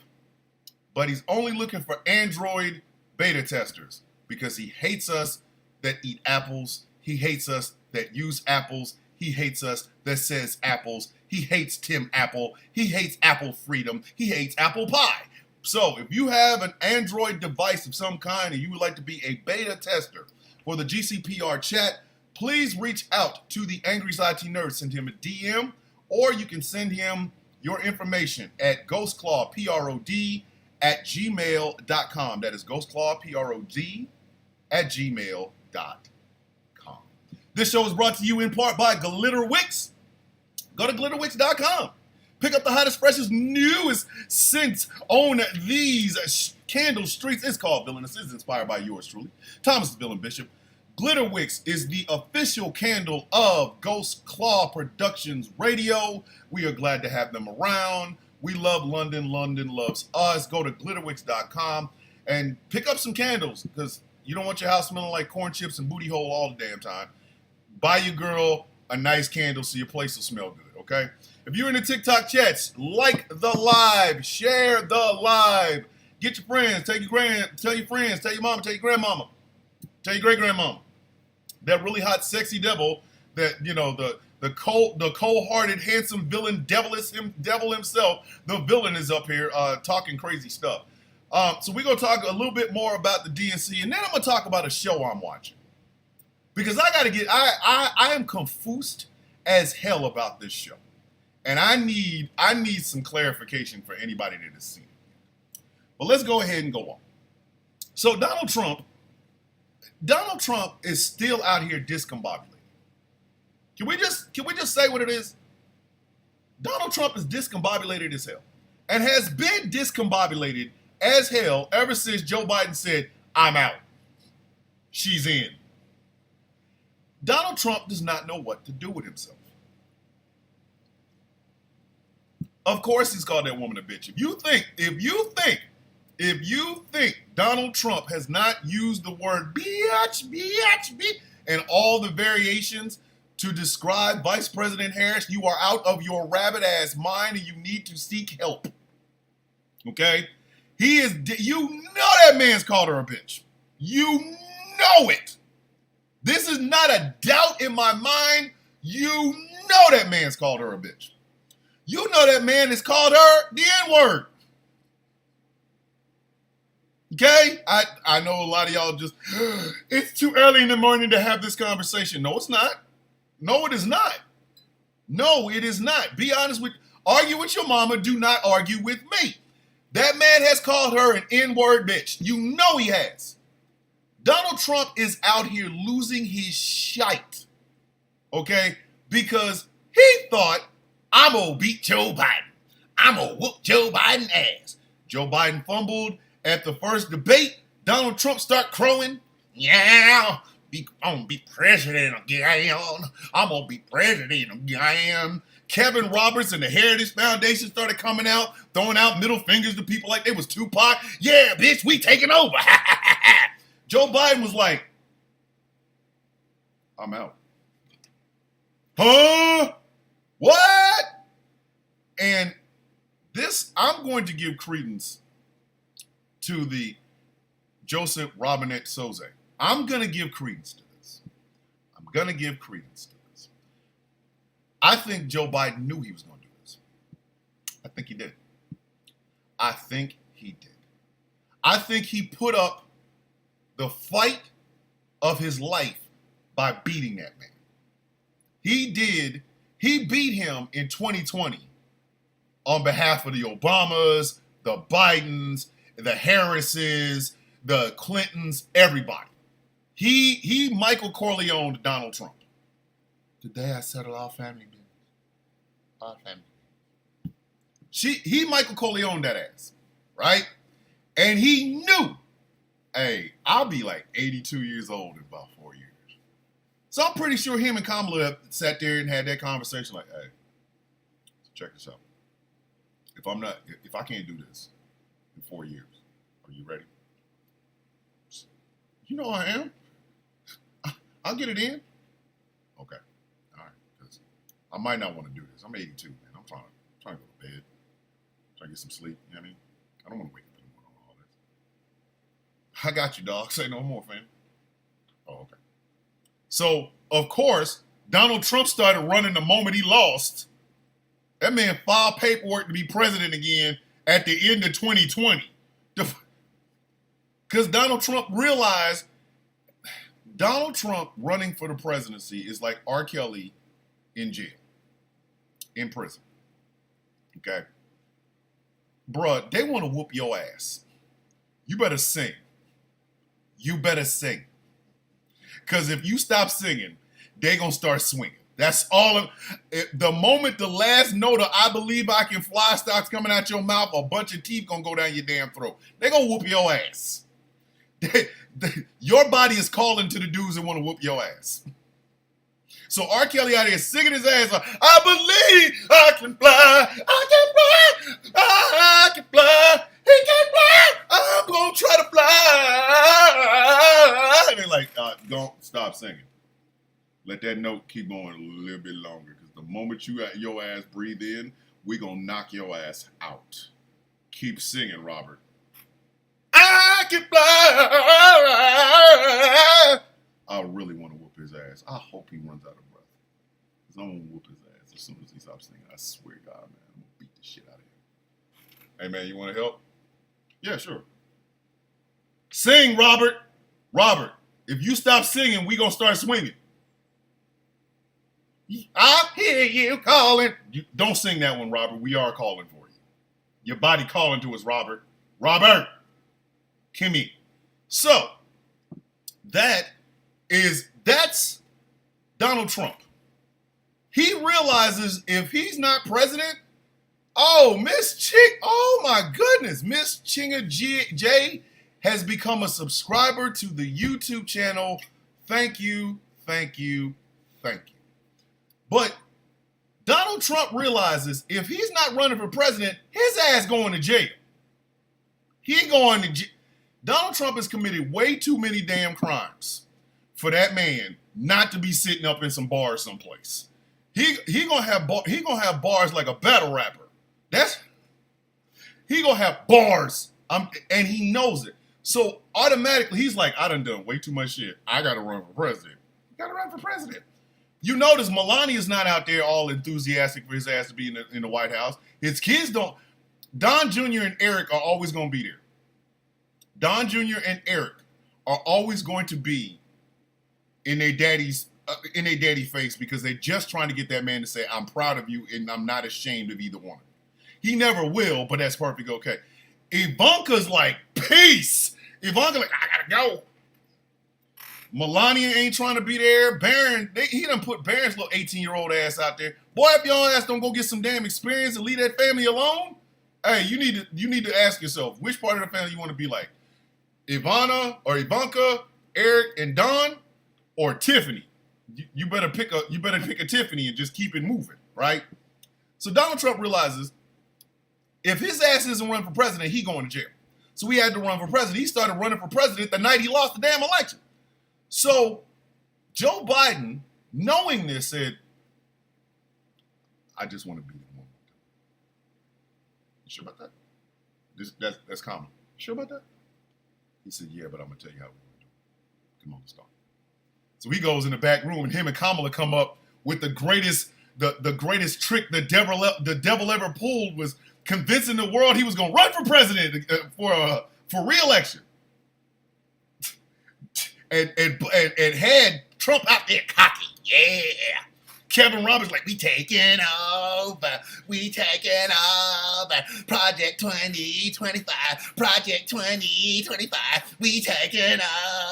But he's only looking for Android beta testers because he hates us that eat apples. He hates us that use apples. He hates us that says apples. He hates Tim Apple. He hates Apple Freedom. He hates apple pie. So if you have an Android device of some kind and you would like to be a beta tester for the GCPR chat, please reach out to the Angriest IT Nerd. Send him a DM, or you can send him your information at ghostclawprod@gmail.com. That is ghostclawprod@gmail.com. This show is brought to you in part by Glitter Wicks. Go to glitterwix.com. Pick up the hottest, freshest, newest scents on these candle streets. It's called Villainous. It's inspired by yours truly, Thomas Villain Bishop. Glitterwix is the official candle of Ghost Claw Productions Radio. We are glad to have them around. We love London. London loves us. Go to glitterwix.com and pick up some candles because you don't want your house smelling like corn chips and booty hole all the damn time. Buy your girl a nice candle so your place will smell good, okay? If you're in the TikTok chats, like the live, share the live. Get your friends, tell your friends, tell your mama, tell your grandmama, tell your great-grandmama. That really hot, sexy devil that, you know, the cold-hearted, handsome villain, devil himself, the villain is up here talking crazy stuff. So we're going to talk a little bit more about the DNC, and then I'm going to talk about a show I'm watching. Because I am confused as hell about this show. And I need some clarification for anybody that has seen it. But let's go ahead and go on. So Donald Trump is still out here discombobulated. Can we just say what it is? Donald Trump is discombobulated as hell. And has been discombobulated as hell ever since Joe Biden said, I'm out. She's in. Donald Trump does not know what to do with himself. Of course he's called that woman a bitch. If you think Donald Trump has not used the word bitch, and all the variations to describe Vice President Harris, you are out of your rabbit ass mind and you need to seek help. Okay? You know that man's called her a bitch. You know it. This is not a doubt in my mind. You know that man's called her a bitch. You know that man has called her the N-word. Okay? I know a lot of y'all just, it's too early in the morning to have this conversation. No, it's not. No, it is not. No, it is not. Argue with your mama. Do not argue with me. That man has called her an N-word bitch. You know he has. Donald Trump is out here losing his shite. Okay? Because he thought, I'm going to beat Joe Biden. I'm going to whoop Joe Biden's ass. Joe Biden fumbled at the first debate. Donald Trump start crowing. Yeah, I'm going to be president again. I'm going to be president again. Kevin Roberts and the Heritage Foundation started coming out, throwing out middle fingers to people like they was Tupac. Yeah, bitch, we taking over. Joe Biden was like, I'm out. Huh? What? And this, I'm going to give credence to the Joseph Robinette Soze. I'm going to give credence to this. I think Joe Biden knew he was going to do this. I think he did. I think he put up the fight of his life by beating that man. He did. He beat him in 2020 on behalf of the Obamas, the Bidens, the Harrises, the Clintons, everybody. He Michael Corleone to Donald Trump. Today I settle our family business. Our family. He Michael Corleone that ass, right? And he knew, hey, I'll be like 82 years old in about 4 years. So I'm pretty sure him and Kamala sat there and had that conversation like, hey, check this out. If I can't do this in 4 years, are you ready? You know I am. I'll get it in. Okay. All right. Because I might not want to do this. I'm 82, man. I'm trying to go to bed. Trying to get some sleep. You know what I mean? I don't want to wake up in the morning on all this. I got you, dog. Say no more, fam. Oh, okay. So, of course, Donald Trump started running the moment he lost. That man filed paperwork to be president again at the end of 2020. Because Donald Trump realized Donald Trump running for the presidency is like R. Kelly in jail, in prison. Okay? Bruh, they want to whoop your ass. You better sing. Because if you stop singing, they going to start swinging. That's all of it. The moment the last note of "I believe I can fly" starts coming out your mouth, a bunch of teeth gonna go down your damn throat. They gonna whoop your ass. Your body is calling to the dudes that want to whoop your ass. So R. Kelly out here singing his ass off. I believe I can fly. I can fly. I can fly. He can fly. I'm gonna try to fly. And they're like, don't stop singing. Let that note keep going a little bit longer, because the moment you got your ass breathe in, we gonna knock your ass out. Keep singing, Robert. I can fly. I really want to whoop his ass. I hope he runs out of breath, because I'm gonna whoop his ass as soon as he stops singing. I swear to God, man, I'm gonna beat the shit out of him. Hey, man, you want to help? Yeah, sure. Sing, Robert. Robert, if you stop singing, we gonna start swinging. I hear you calling. Don't sing that one, Robert. We are calling for you. Your body calling to us, Robert. Robert. Kimmy. So, that's Donald Trump. He realizes if he's not president, oh my goodness, Miss Chinga J has become a subscriber to the YouTube channel. Thank you, thank you, thank you. But Donald Trump realizes if he's not running for president, his ass going to jail. He going to jail. Donald Trump has committed way too many damn crimes for that man not to be sitting up in some bars someplace. He gonna have bars like a battle rapper. He gonna have bars, and he knows it. So automatically he's like, I done way too much shit. I gotta run for president. You gotta run for president. You notice Melania's not out there all enthusiastic for his ass to be in the White House. His kids don't. Don Jr. and Eric are always going to be there. Don Jr. and Eric are always going to be in their daddy face, because they're just trying to get that man to say, I'm proud of you and I'm not ashamed of either one. He never will, but that's perfectly okay. Ivanka's like, peace. Ivanka's like, I gotta go. Melania ain't trying to be there. Barron, he done put Barron's little 18-year-old ass out there. Boy, if your ass don't go get some damn experience and leave that family alone, hey, you need to ask yourself, which part of the family you want to be like? Ivana or Ivanka, Eric and Don, or Tiffany? You better pick a Tiffany and just keep it moving, right? So Donald Trump realizes if his ass isn't running for president, he going to jail. So he had to run for president. He started running for president the night he lost the damn election. So Joe Biden, knowing this, said, I just want to beat him one more time. You sure about that? That's common. You sure about that? He said, yeah, but I'm going to tell you how we're going to do it. Come on, let's start. So he goes in the back room, and him and Kamala come up with the greatest trick the devil ever pulled, was convincing the world he was going to run for president for re-election. And had Trump out there cocky. Yeah. Kevin Roberts like, we taking over. Project 2025. Project 2025. We taking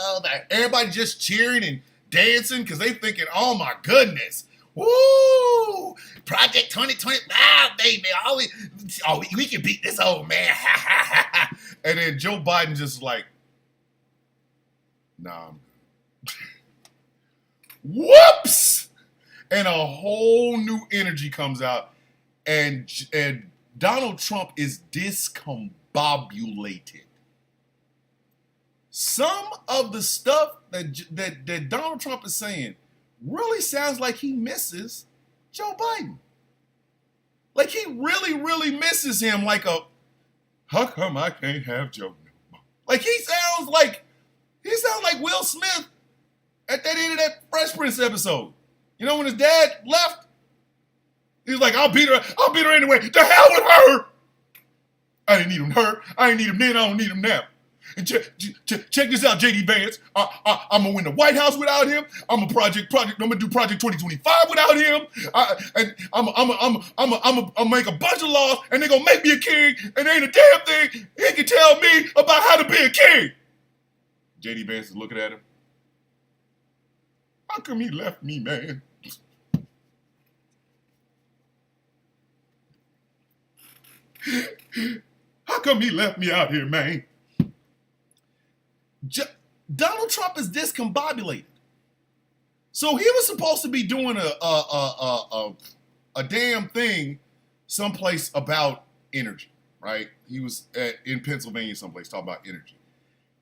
over. Everybody just cheering and dancing because they thinking, oh my goodness. Woo! Project 2025, baby. We can beat this old man. And then Joe Biden just like, nah, I'm good. Whoops! And a whole new energy comes out, and Donald Trump is discombobulated. Some of the stuff that Donald Trump is saying really sounds like he misses Joe Biden. Like he really, really misses him. Like how come I can't have Joe? Like he sounds like Will Smith at that end of that Fresh Prince episode. You know when his dad left? He was like, I'll beat her anyway. To hell with her! I didn't need him her. I ain't need him then, I don't need him now. And check this out, J.D. Vance. I'm gonna win the White House without him. I'm gonna do Project 2025 without him. I'm gonna make a bunch of laws, and they're gonna make me a king, and there ain't a damn thing he can tell me about how to be a king. J.D. Vance is looking at him. How come he left me, man? How come he left me out here, man? Donald Trump is discombobulated. So he was supposed to be doing a damn thing someplace about energy, right? He was in Pennsylvania someplace talking about energy.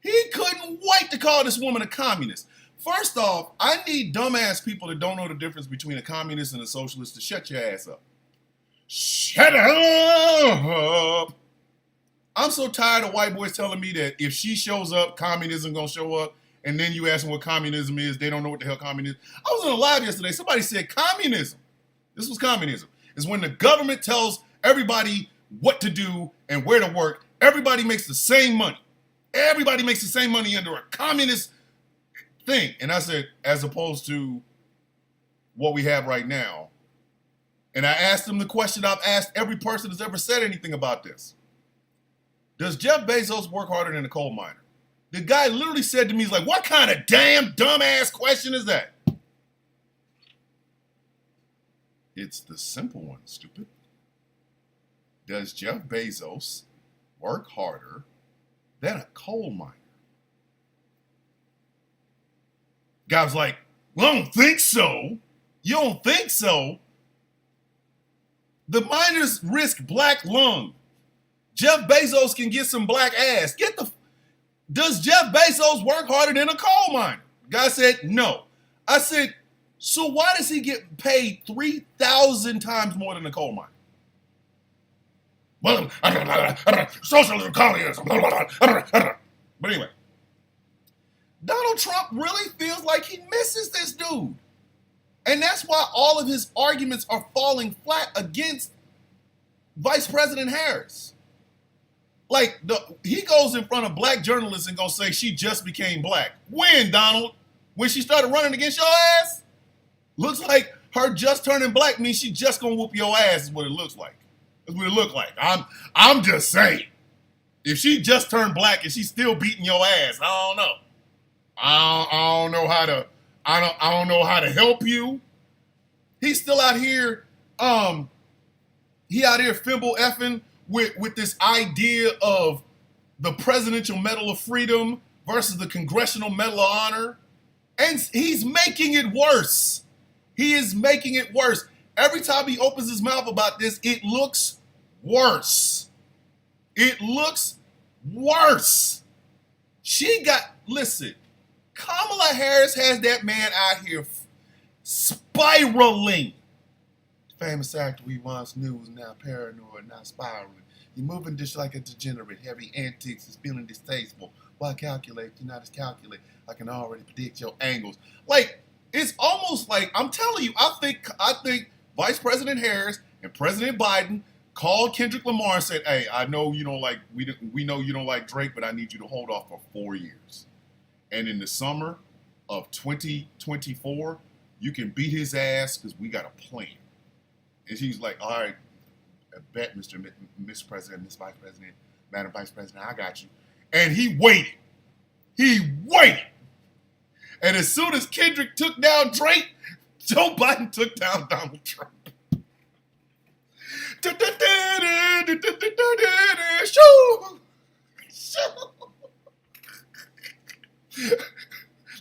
He couldn't wait to call this woman a communist. First off, I need dumbass people that don't know the difference between a communist and a socialist to shut your ass up. Shut up! I'm so tired of white boys telling me that if she shows up, communism gonna show up, and then you ask them what communism is, they don't know what the hell communism is. I was on a live yesterday, somebody said communism. This was communism. It's when the government tells everybody what to do and where to work. Everybody makes the same money. Everybody makes the same money under a communist thing. And I said, as opposed to what we have right now. And I asked them the question I've asked every person that's ever said anything about this. Does Jeff Bezos work harder than a coal miner? The guy literally said to me, he's like, what kind of damn dumbass question is that? It's the simple one, stupid. Does Jeff Bezos work harder than a coal miner? Guy was like, well, I don't think so. You don't think so? The miners risk black lung. Jeff Bezos can get some black ass. Does Jeff Bezos work harder than a coal miner? The guy said, no. I said, so why does he get paid 3,000 times more than a coal miner? Well, socialism, communism, but anyway, Donald Trump really feels like he misses this dude. And that's why all of his arguments are falling flat against Vice President Harris. Like, he goes in front of black journalists and gonna say she just became black. When, Donald? When she started running against your ass? Looks like her just turning black means she just gonna whoop your ass is what it looks like. That's what it looked like. I'm just saying. If she just turned black and she's still beating your ass, I don't know. I don't know how to. I don't know how to help you. He's still out here. He out here fimble effing with this idea of the Presidential Medal of Freedom versus the Congressional Medal of Honor, and he's making it worse. He is making it worse. Every time he opens his mouth about this, it looks worse. It looks worse. Listen, Kamala Harris has that man out here spiraling. The famous actor we once knew is now paranoid, now spiraling. You're moving just like a degenerate, heavy antics is feeling distasteful. Why calculate? You're not as calculate. I can already predict your angles. Like, it's almost like, I'm telling you, I think Vice President Harris and President Biden called Kendrick Lamar and said, hey, I know you don't like, we know you don't like Drake, but I need you to hold off for 4 years. And in the summer of 2024, you can beat his ass because we got a plan. And he's like, all right, I bet, Mr. President, Miss Vice President, Madam Vice President, I got you. And he waited. And as soon as Kendrick took down Drake, Joe Biden took down Donald Trump.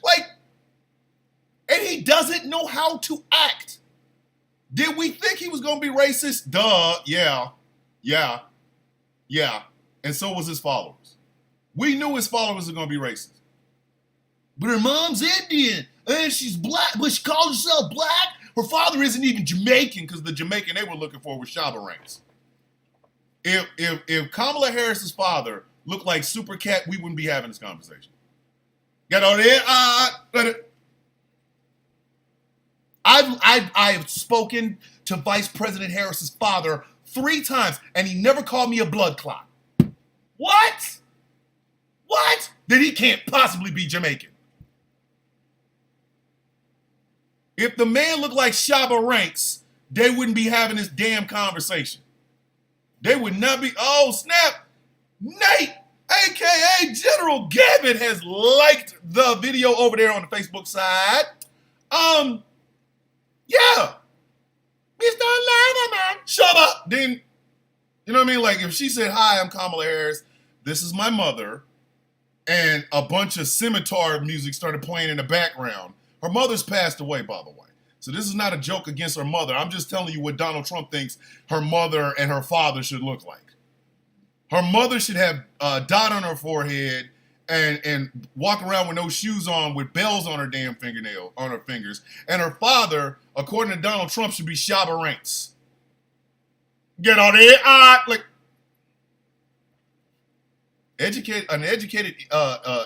Like, and he doesn't know how to act. Did we think he was going to be racist? Duh, yeah. And so was his followers. We knew his followers were going to be racist. But her mom's Indian, and she's black, but she calls herself black. Her father isn't even Jamaican, because the Jamaican they were looking for was Shabba Ranks. If Kamala Harris's father looked like Super Cat, we wouldn't be having this conversation. Get on there. I've spoken to Vice President Harris's father 3 times, and he never called me a blood clot. What? Then he can't possibly be Jamaican. If the man looked like Shabba Ranks, they wouldn't be having this damn conversation. They would not be, oh snap, Nate, AKA General Gavin, has liked the video over there on the Facebook side. Yeah. Mr. Lava Man, shut up. Then You know what I mean? Like if she said, "Hi, I'm Kamala Harris. This is my mother," and a bunch of scimitar music started playing in the background. Her mother's passed away, by the way. So this is not a joke against her mother. I'm just telling you what Donald Trump thinks her mother and her father should look like. Her mother should have dot on her forehead and walk around with no shoes on with bells on her damn fingernail, on her fingers. And her father, according to Donald Trump, should be Shabba Ranks. Get on there, like an educated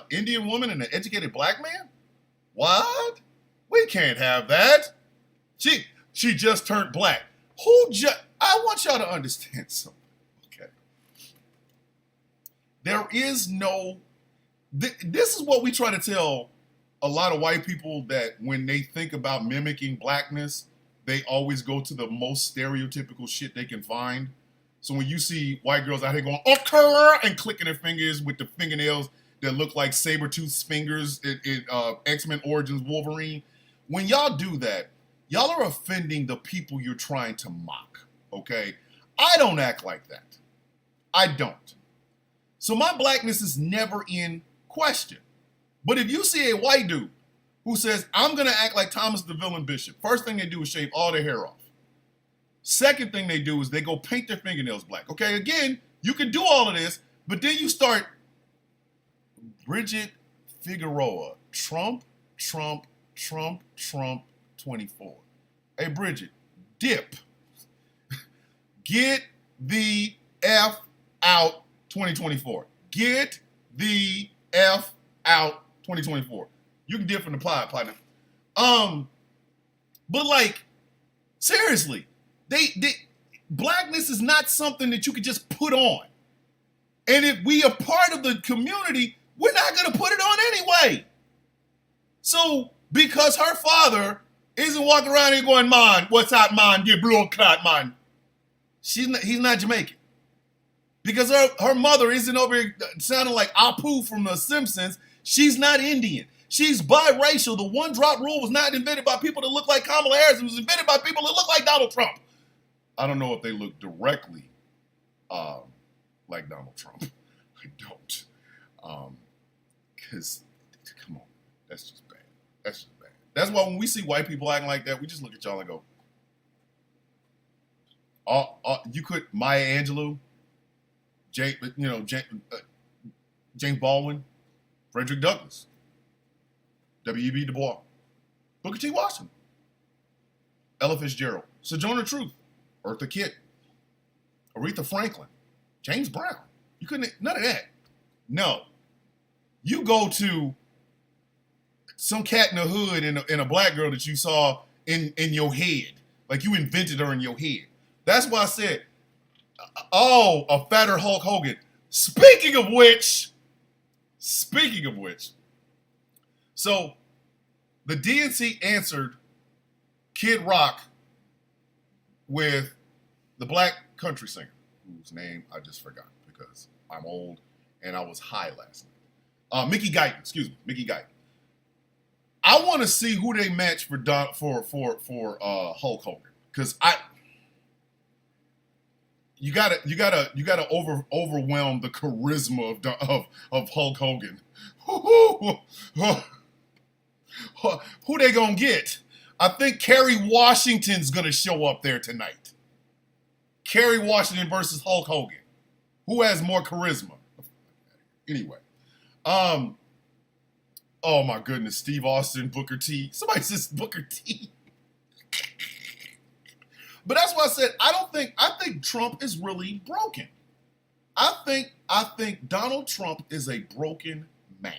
Indian woman and an educated black man? What? We can't have that. She just turned black. I want y'all to understand something. Okay. There is no. This is what we try to tell a lot of white people, that when they think about mimicking blackness, they always go to the most stereotypical shit they can find. So when you see white girls out here going, okay, and clicking their fingers with the fingernails that look like Sabretooth's fingers in X-Men Origins Wolverine, when y'all do that, y'all are offending the people you're trying to mock, okay? I don't act like that. I don't. So my blackness is never in question. But if you see a white dude who says, I'm going to act like Thomas the Villain Bishop, first thing they do is shave all their hair off. Second thing they do is they go paint their fingernails black. Okay, again, you can do all of this, but then you start Bridget Figueroa, Trump, 24. Hey, Bridget, dip. Get the F out 2024. Get the F out 2024. You can dip from the partner. But like, seriously, blackness is not something that you can just put on. And if we are part of the community, we're not going to put it on anyway. So, because her father isn't walking around here going, man, what's up, man? Get blood clot, man. He's not Jamaican. Because her mother isn't over here sounding like Apu from The Simpsons. She's not Indian. She's biracial. The one drop rule was not invented by people that look like Kamala Harris. It was invented by people that look like Donald Trump. I don't know if they look directly like Donald Trump. I don't. Because, come on, that's just bad. That's just bad. That's why when we see white people acting like that, we just look at y'all and go, you could, Maya Angelou, James Baldwin, Frederick Douglass, W.E.B. Du Bois, Booker T. Washington, Ella Fitzgerald, Sojourner Truth, Eartha Kitt, Aretha Franklin, James Brown. You couldn't, none of that. No. You go to some cat in the hood and a black girl that you saw in your head. Like you invented her in your head. That's why I said, oh, a fatter Hulk Hogan. Speaking of which, so the DNC answered Kid Rock with the black country singer, whose name I just forgot because I'm old and I was high last night. Mickey Guyton. I want to see who they match for Hulk Hogan, because you gotta overwhelm the charisma of Hulk Hogan. Who they gonna get? I think Kerry Washington's gonna show up there tonight. Kerry Washington versus Hulk Hogan. Who has more charisma? Anyway. Oh my goodness, Steve Austin, Booker T. Somebody says Booker T. But that's why I said I think Trump is really broken. I think Donald Trump is a broken man.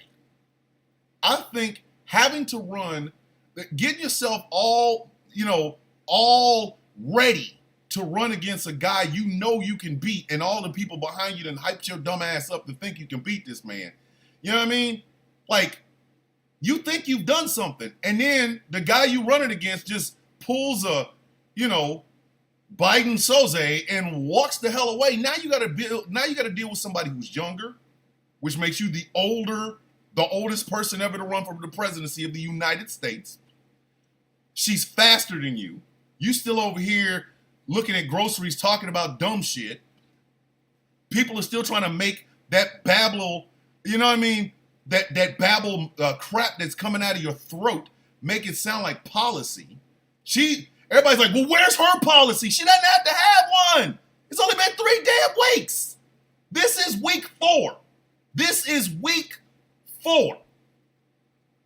I think having to run, getting yourself all ready to run against a guy you know you can beat, and all the people behind you done hyped your dumb ass up to think you can beat this man. You know what I mean? Like, you think you've done something, and then the guy you running against just pulls a, Biden Soze and walks the hell away. Now you got to deal with somebody who's younger, which makes you the oldest person ever to run for the presidency of the United States. She's faster than you. You still over here looking at groceries, talking about dumb shit. People are still trying to make that babble, you know what I mean? That babble crap that's coming out of your throat, make it sound like policy. Everybody's like, well, where's her policy? She doesn't have to have one. It's only been 3 damn weeks. This is week 4. This is week 4.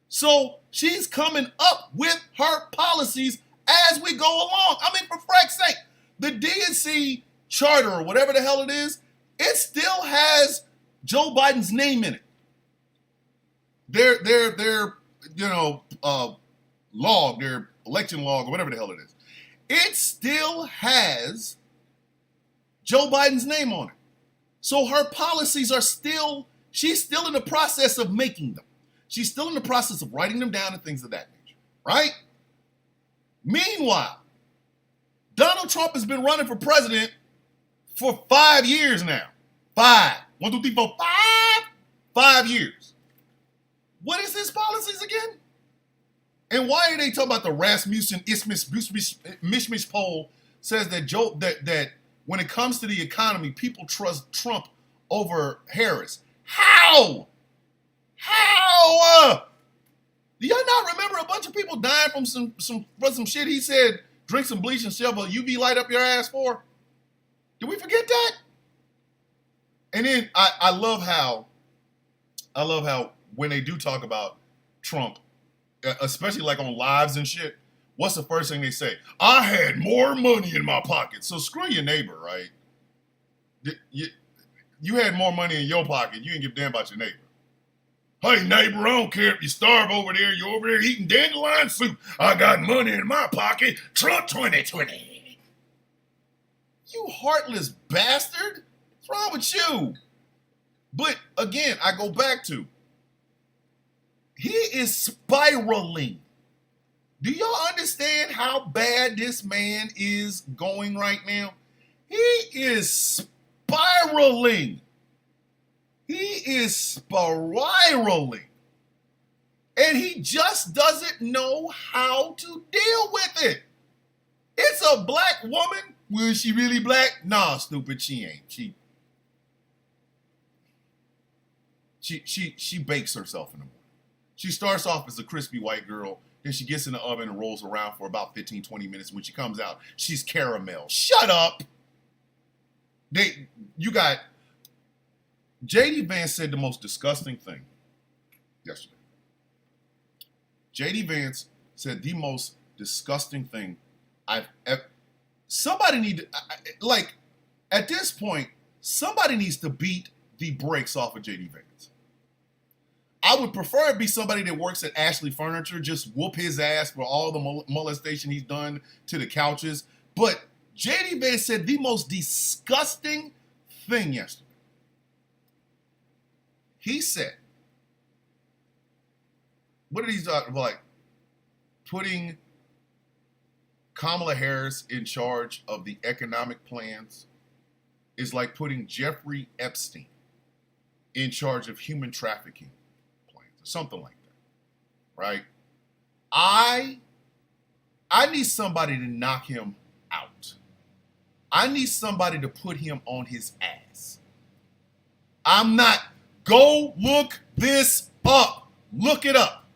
So she's coming up with her policies as we go along. I mean, for frack's sake, the DNC charter or whatever the hell it is, it still has Joe Biden's name in it. Their log, their election log, or whatever the hell it is, it still has Joe Biden's name on it. So her policies are she's still in the process of making them. She's still in the process of writing them down and things of that nature, right? Meanwhile, Donald Trump has been running for president for 5 years now. 5. 1, 2, 3, 4, 5. 5 years. What is his policies again? And why are they talking about the Rasmussen Mishmish poll says that that when it comes to the economy, people trust Trump over Harris? How? Do y'all not remember a bunch of people dying from some shit he said, drink some bleach and shove a UV light up your ass for? Did we forget that? And then I love how when they do talk about Trump, especially like on lives and shit, what's the first thing they say? I had more money in my pocket. So screw your neighbor, right? You had more money in your pocket. You didn't give a damn about your neighbor. Hey, neighbor, I don't care if you starve over there. You're over there eating dandelion soup. I got money in my pocket. Trump 2020. You heartless bastard. What's wrong with you? But again, I go back to, he is spiraling. Do y'all understand how bad this man is going right now? He is spiraling. He is spiraling. And he just doesn't know how to deal with it. It's a black woman. Well, is she really black? Nah, stupid, she ain't. She bakes herself in the morning. She starts off as a crispy white girl, then she gets in the oven and rolls around for about 15, 20 minutes. When she comes out, she's caramel. Shut up. You got J.D. Vance said the most disgusting thing yesterday. J.D. Vance said the most disgusting thing I've ever. Somebody need to, like, at this point, somebody needs to beat the brakes off of J.D. Vance. I would prefer it be somebody that works at Ashley Furniture, just whoop his ass for all the molestation he's done to the couches. But J.D. Vance said the most disgusting thing yesterday. He said, what did he talk about? Like, putting Kamala Harris in charge of the economic plans is like putting Jeffrey Epstein in charge of human trafficking plans, or something like that, right? I need somebody to knock him out. I need somebody to put him on his ass. Go look this up. Look it up.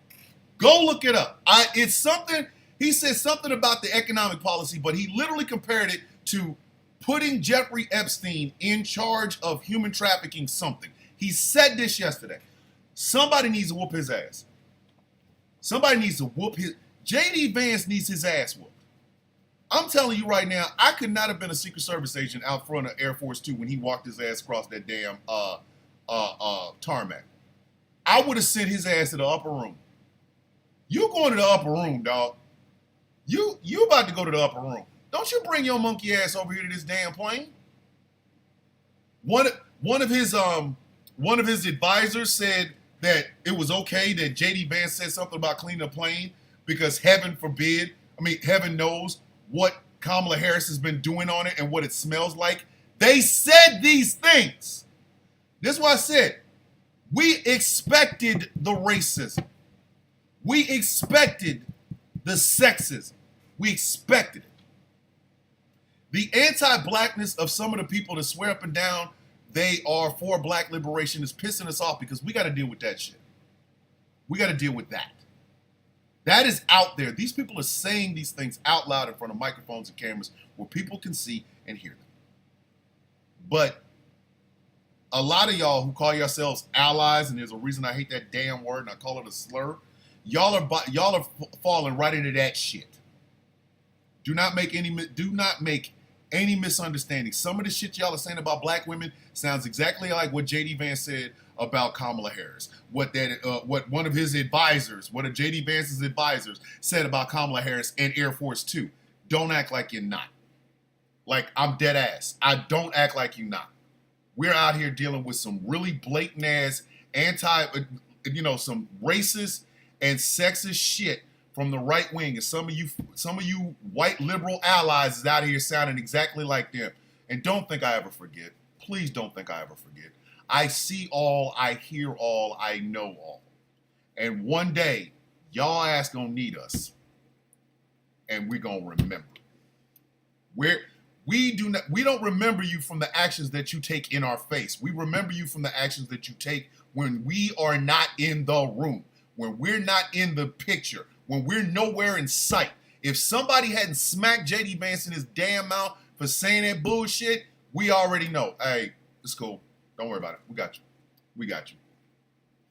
Go look it up. It's something, he said something about the economic policy, but he literally compared it to putting Jeffrey Epstein in charge of human trafficking something. He said this yesterday. Somebody needs to whoop his ass. Somebody needs to whoop his, J.D. Vance needs his ass whooped. I'm telling you right now, I could not have been a Secret Service agent out front of Air Force 2 when he walked his ass across that damn tarmac. I would have sent his ass to the upper room. You going to the upper room, dog. You about to go to the upper room. Don't you bring your monkey ass over here to this damn plane. One of his advisors said that it was okay that J.D. Vance said something about cleaning a plane because heaven knows what Kamala Harris has been doing on it and what it smells like. They said these things. This is why I said, we expected the racism. We expected the sexism. We expected it. The anti-blackness of some of the people that swear up and down they are for black liberation is pissing us off because we got to deal with that shit. We got to deal with that. That is out there. These people are saying these things out loud in front of microphones and cameras where people can see and hear them. But a lot of y'all who call yourselves allies, and there's a reason I hate that damn word and I call it a slur, y'all are falling right into that shit. Do not make any misunderstanding. Some of the shit y'all are saying about black women sounds exactly like what J.D. Vance said about Kamala Harris. What one of his advisors, one of J.D. Vance's advisors said about Kamala Harris and Air Force Two. Don't act like you're not. Like, I'm dead ass. I don't act like you're not. We're out here dealing with some really blatant ass some racist and sexist shit from the right wing, and some of you white liberal allies is out here sounding exactly like them. And don't think I ever forget. Please don't think I ever forget. I see all, I hear all, I know all. And one day, y'all ass gonna need us. And we're gonna remember. We don't remember you from the actions that you take in our face. We remember you from the actions that you take when we are not in the room, when we're not in the picture, when we're nowhere in sight. If somebody hadn't smacked J.D. Vance in his damn mouth for saying that bullshit, we already know. Hey, it's cool. Don't worry about it. We got you. We got you.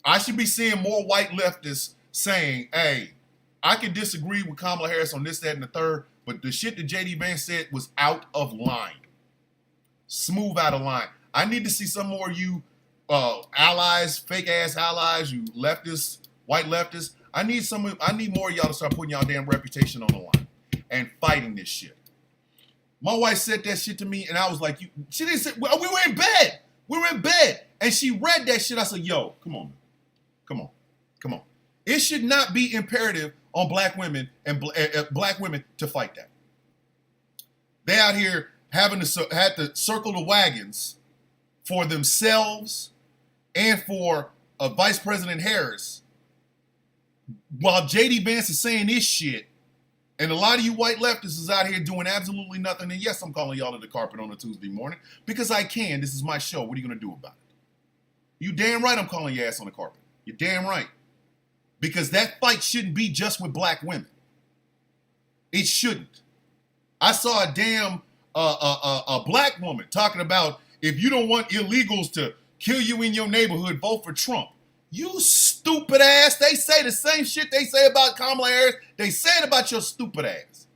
I should be seeing more white leftists saying, hey, I can disagree with Kamala Harris on this, that, and the third, but the shit that J.D. Vance said was out of line. Smooth out of line. I need to see some more of you allies, fake-ass allies, you leftists, white leftists. I need more of y'all to start putting y'all damn reputation on the line and fighting this shit. My wife said that shit to me, and I was like, she didn't say, well, we were in bed. We were in bed. And she read that shit. I said, yo, come on. Come on. Come on. It should not be imperative on black women and black women to fight that. They out here had to circle the wagons for themselves and for Vice President Harris, while J.D. Vance is saying this shit, and a lot of you white leftists is out here doing absolutely nothing. And yes, I'm calling y'all to the carpet on a Tuesday morning because I can. This is my show. What are you going to do about it? You damn right I'm calling your ass on the carpet. You're damn right. Because that fight shouldn't be just with black women. It shouldn't. I saw a damn a black woman talking about if you don't want illegals to kill you in your neighborhood, vote for Trump. You stupid ass. They say the same shit they say about Kamala Harris. They say it about your stupid ass.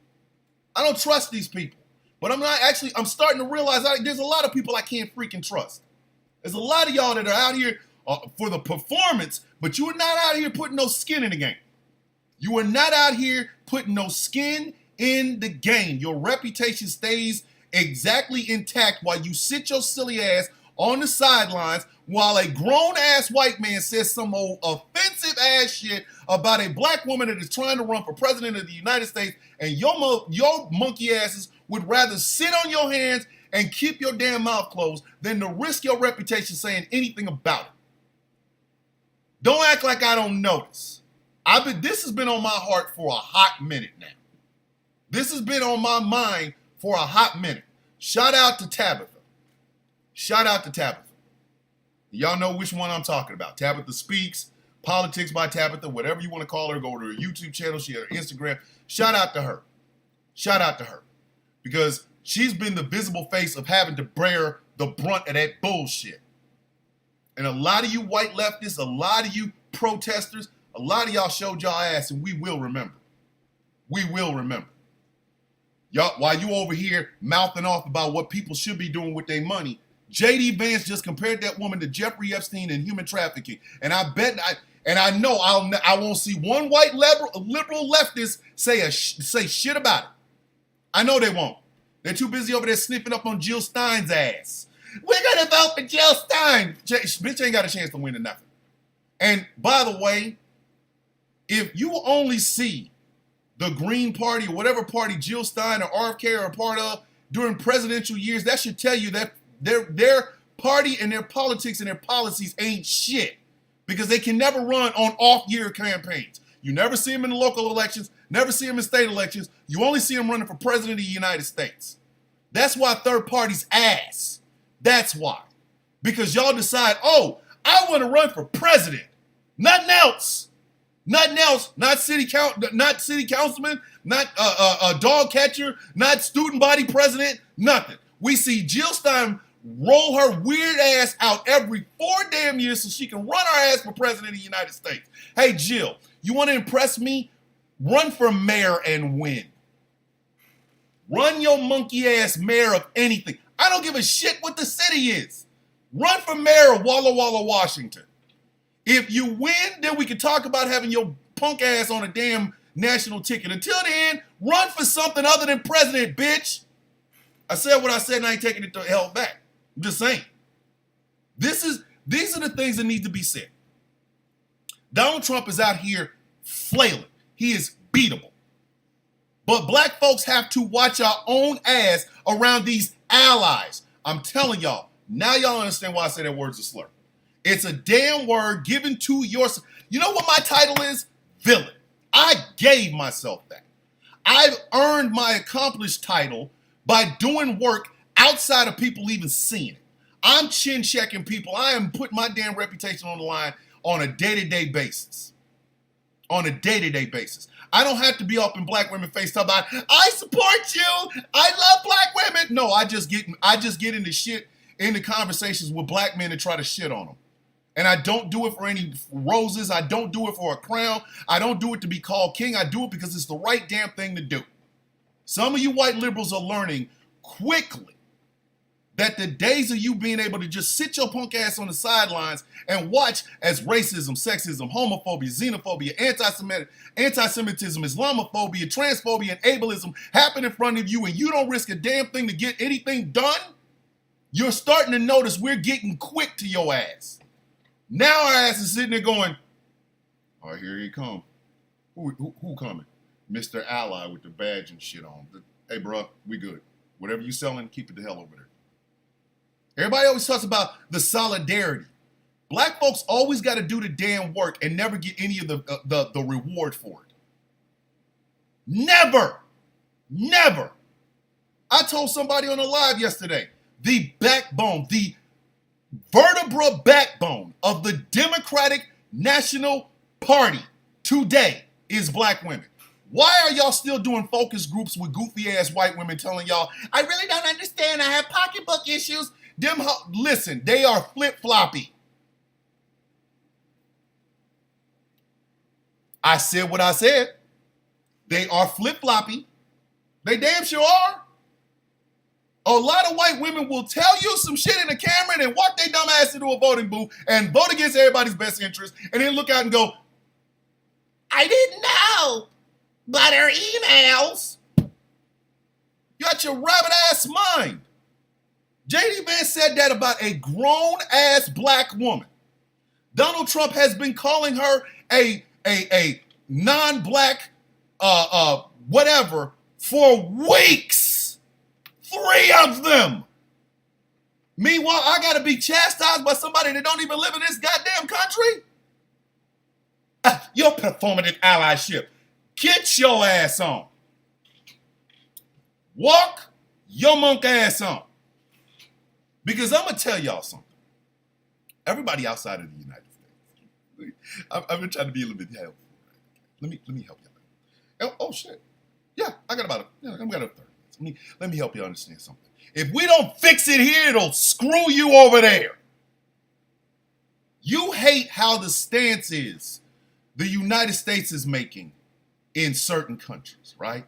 I don't trust these people. But I'm starting to realize there's a lot of people I can't freaking trust. There's a lot of y'all that are out here for the performance, but you are not out here putting no skin in the game. You are not out here putting no skin in the game. Your reputation stays exactly intact while you sit your silly ass on the sidelines while a grown-ass white man says some old offensive ass shit about a black woman that is trying to run for president of the United States, and your monkey asses would rather sit on your hands and keep your damn mouth closed than to risk your reputation saying anything about it. Don't act like I don't notice. This has been on my heart for a hot minute now. This has been on my mind for a hot minute. Shout out to Tabitha. Shout out to Tabitha. Y'all know which one I'm talking about. Tabitha Speaks, Politics by Tabitha, whatever you want to call her. Go to her YouTube channel. She had her Instagram. Shout out to her. Shout out to her. Because she's been the visible face of having to bear the brunt of that bullshit. And a lot of you white leftists, a lot of you protesters, a lot of y'all showed y'all ass, and we will remember. We will remember. Y'all, while you over here mouthing off about what people should be doing with their money, J.D. Vance just compared that woman to Jeffrey Epstein and human trafficking. And I know I won't see one white liberal leftist say shit about it. I know they won't. They're too busy over there sniffing up on Jill Stein's ass. We're going to vote for Jill Stein. Bitch ain't got a chance to win or nothing. And by the way, if you only see the Green Party or whatever party Jill Stein or RFK are a part of during presidential years, that should tell you that their party and their politics and their policies ain't shit, because they can never run on off-year campaigns. You never see them in the local elections, never see them in state elections. You only see them running for president of the United States. That's why third parties ass. That's why. because y'all decide, oh, I want to run for president. Nothing else. Nothing else. Not city councilman, not a dog catcher, not student body president, nothing. We see Jill Stein roll her weird ass out every 4 damn years so she can run her ass for president of the United States. Hey, Jill, you want to impress me? Run for mayor and win. Run your monkey ass mayor of anything. I don't give a shit what the city is. Run for mayor of Walla Walla, Washington. If you win, then we can talk about having your punk ass on a damn national ticket. Until then, run for something other than president, bitch. I said what I said and I ain't taking it to hell back. I'm just saying. These are the things that need to be said. Donald Trump is out here flailing. He is beatable. But black folks have to watch our own ass around these allies. I'm telling y'all, now y'all understand why I say that word's a slur. It's a damn word given to your... You know what my title is? Villain. I gave myself that. I've earned my accomplished title by doing work outside of people even seeing it. I'm chin-checking people. I am putting my damn reputation on the line on a day-to-day basis. On a day-to-day basis. I don't have to be up in black women face talking about, I support you, I love black women. No, I just get into conversations with black men and try to shit on them. And I don't do it for any roses. I don't do it for a crown. I don't do it to be called king. I do it because it's the right damn thing to do. Some of you white liberals are learning quickly that the days of you being able to just sit your punk ass on the sidelines and watch as racism, sexism, homophobia, xenophobia, anti-Semitism, Islamophobia, transphobia, and ableism happen in front of you and you don't risk a damn thing to get anything done, you're starting to notice we're getting quick to your ass. Now our ass is sitting there going, all right, here he come. Who coming? Mr. Ally with the badge and shit on. Hey, bro, we good. Whatever you selling, keep it the hell over there. Everybody always talks about the solidarity. Black folks always got to do the damn work and never get any of the reward for it. Never. Never. I told somebody on a live yesterday, the backbone, the vertebra backbone of the Democratic National Party today is black women. Why are y'all still doing focus groups with goofy ass white women telling y'all, I really don't understand, I have pocketbook issues? Listen, they are flip-floppy. I said what I said. They are flip-floppy. They damn sure are. A lot of white women will tell you some shit in the camera and then walk their dumb ass into a voting booth and vote against everybody's best interest and then look out and go, I didn't know, but her emails. You got your rabbit ass mind. J.D. Vance said that about a grown ass black woman. Donald Trump has been calling her a non-black whatever for weeks. 3 of them. Meanwhile, I gotta be chastised by somebody that don't even live in this goddamn country. Your performative allyship. Get your ass on. Walk your monk ass on. Because I'm gonna tell y'all something. Everybody outside of the United States. I've been trying to be a little bit helpful. Let me help you out. Oh shit. Yeah, I got about 30. Let me help you understand something. If we don't fix it here, it'll screw you over there. You hate how the stance is the United States is making in certain countries, right?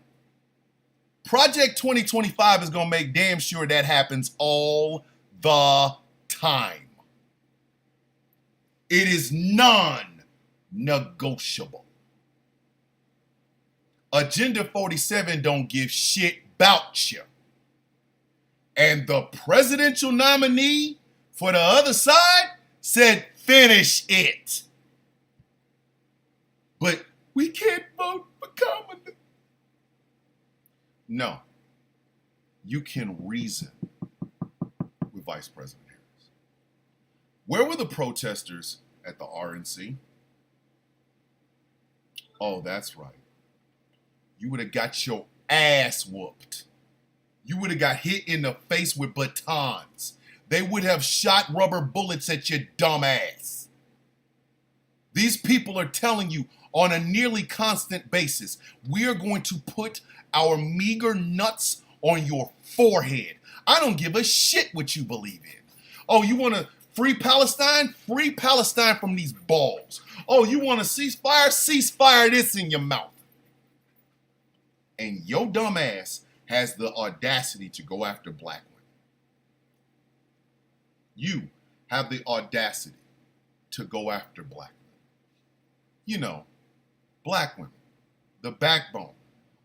Project 2025 is going to make damn sure that happens all the time. It is non-negotiable. Agenda 47 don't give shit about you. And the presidential nominee for the other side said, finish it. But we can't vote for Kamala. No. You can reason with Vice President Harris. Where were the protesters at the RNC? Oh, that's right. You would have got your ass whooped. You would have got hit in the face with batons. they would have shot rubber bullets at your dumb ass. These people are telling you on a nearly constant basis, we are going to put our meager nuts on your forehead. I don't give a shit what you believe in. Oh, you want to free Palestine? Free Palestine from these balls. Oh, you want a ceasefire? Ceasefire this in your mouth. And your dumb ass has the audacity to go after black women. You have the audacity to go after black women. You know, black women, the backbone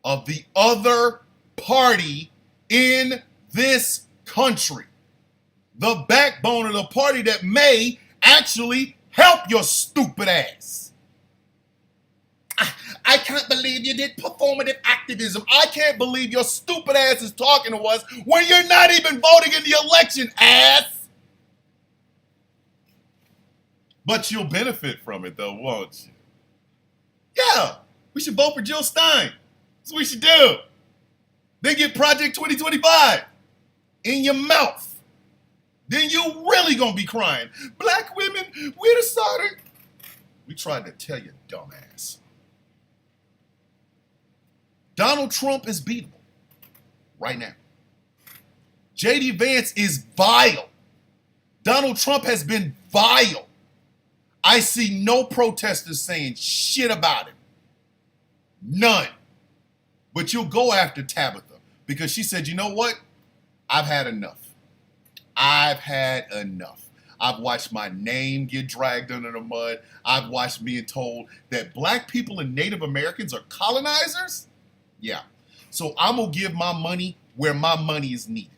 of the other party in this country. The backbone of the party that may actually help your stupid ass. I can't believe you did performative activism. I can't believe your stupid ass is talking to us when you're not even voting in the election, ass. But you'll benefit from it though, won't you? Yeah, we should vote for Jill Stein. That's what we should do. Then get Project 2025 in your mouth. Then you really gonna be crying. Black women, we're the starter. We tried to tell you, dumbass. Donald Trump is beatable right now. J.D. Vance is vile. Donald Trump has been vile. I see no protesters saying shit about him. None. But you'll go after Tabitha because she said, you know what? I've had enough. I've had enough. I've watched my name get dragged under the mud. I've watched being told that black people and Native Americans are colonizers. Yeah. So I'm going to give my money where my money is needed.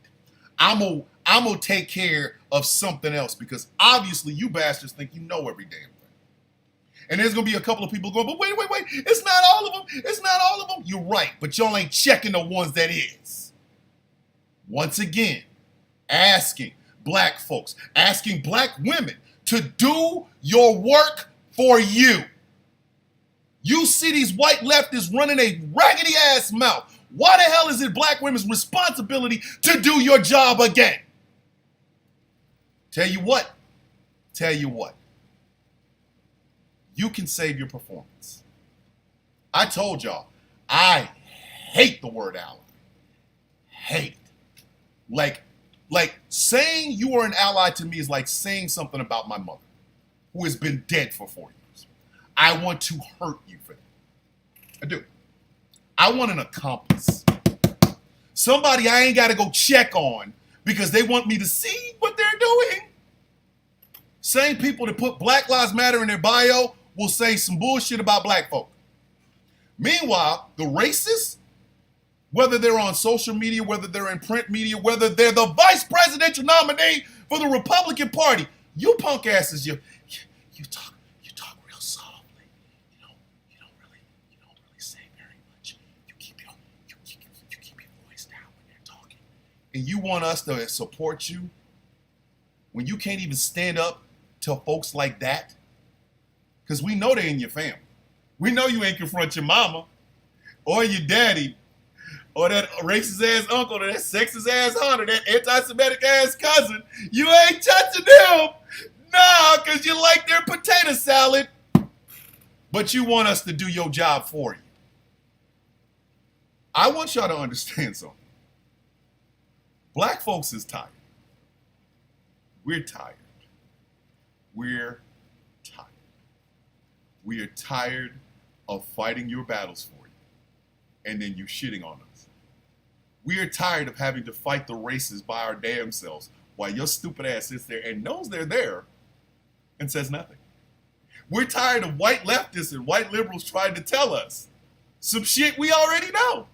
I'm going to take care of something else because obviously you bastards think you know every damn thing. And there's going to be a couple of people going, but wait. It's not all of them. It's not all of them. You're right. But y'all ain't checking the ones that is. Once again, asking black folks, asking black women to do your work for you. You see these white leftists running a raggedy ass mouth. Why the hell is it black women's responsibility to do your job again? Tell you what. You can save your performance. I told y'all, I hate the word ally. Hate it. Like saying you are an ally to me is like saying something about my mother, who has been dead for 4 years. I want to hurt you for that. I do. I want an accomplice. Somebody I ain't got to go check on because they want me to see what they're doing. Same people that put Black Lives Matter in their bio will say some bullshit about black folk. Meanwhile, the racists, whether they're on social media, whether they're in print media, whether they're the vice presidential nominee for the Republican Party, you punk asses, you talk real softly. You don't really say very much. You keep your voice down when they're talking. And you want us to support you when you can't even stand up to folks like that? Because we know they're in your family. We know you ain't confront your mama or your daddy or that racist ass uncle or that sexist ass aunt or that anti-Semitic ass cousin. You ain't touching them. Nah, because you like their potato salad. But you want us to do your job for you. I want y'all to understand something. Black folks is tired. We're tired. We're tired. We are tired of fighting your battles for you and then you shitting on us. We are tired of having to fight the racists by our damn selves while your stupid ass sits there and knows they're there and says nothing. We're tired of white leftists and white liberals trying to tell us some shit we already know.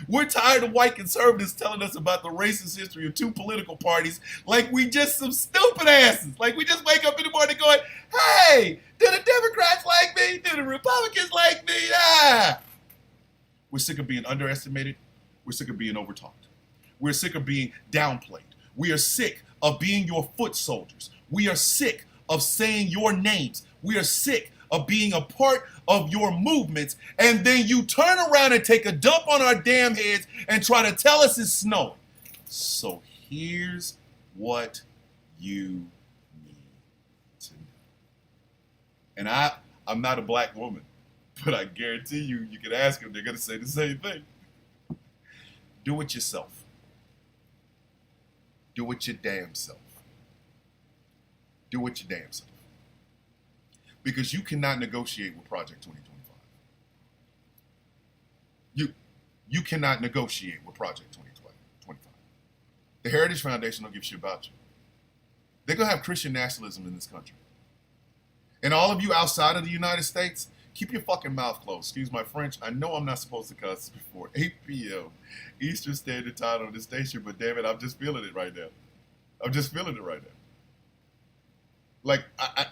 We're tired of white conservatives telling us about the racist history of two political parties like we just some stupid asses. Like we just wake up in the morning going, hey, do the Democrats like me? Do the Republicans like me? Ah. We're sick of being underestimated. We're sick of being overtalked. We're sick of being downplayed. We are sick of being your foot soldiers. We are sick of saying your names. We are sick of being a part of your movements, and then you turn around and take a dump on our damn heads and try to tell us it's snowing. So here's what you need to know. And I'm not a black woman, but I guarantee you, you can ask them, they're going to say the same thing. Do it yourself. Do it your damn self. Do it your damn self. Because you cannot negotiate with Project 2025. You cannot negotiate with Project 2025. The Heritage Foundation don't give a shit about you. They're going to have Christian nationalism in this country. And all of you outside of the United States, keep your fucking mouth closed. Excuse my French. I know I'm not supposed to cuss before 8 p.m. Eastern Standard Time on the station, but damn it, I'm just feeling it right now. I'm just feeling it right now. Like, I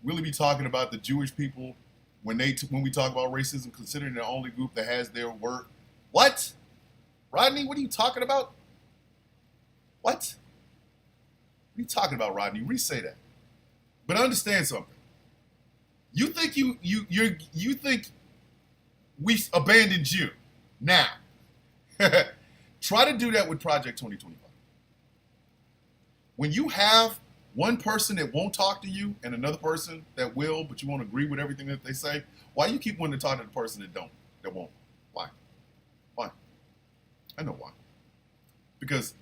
really be talking about the Jewish people when we talk about racism, considering the only group that has their word. What? Rodney, what are you talking about? What? What are you talking about, Rodney? Re-say that. But understand something. You think you think we abandoned you. Now, try to do that with Project 2025. When you have one person that won't talk to you and another person that will, but you won't agree with everything that they say, why you keep wanting to talk to the person that won't? Why? Why? I know why. Because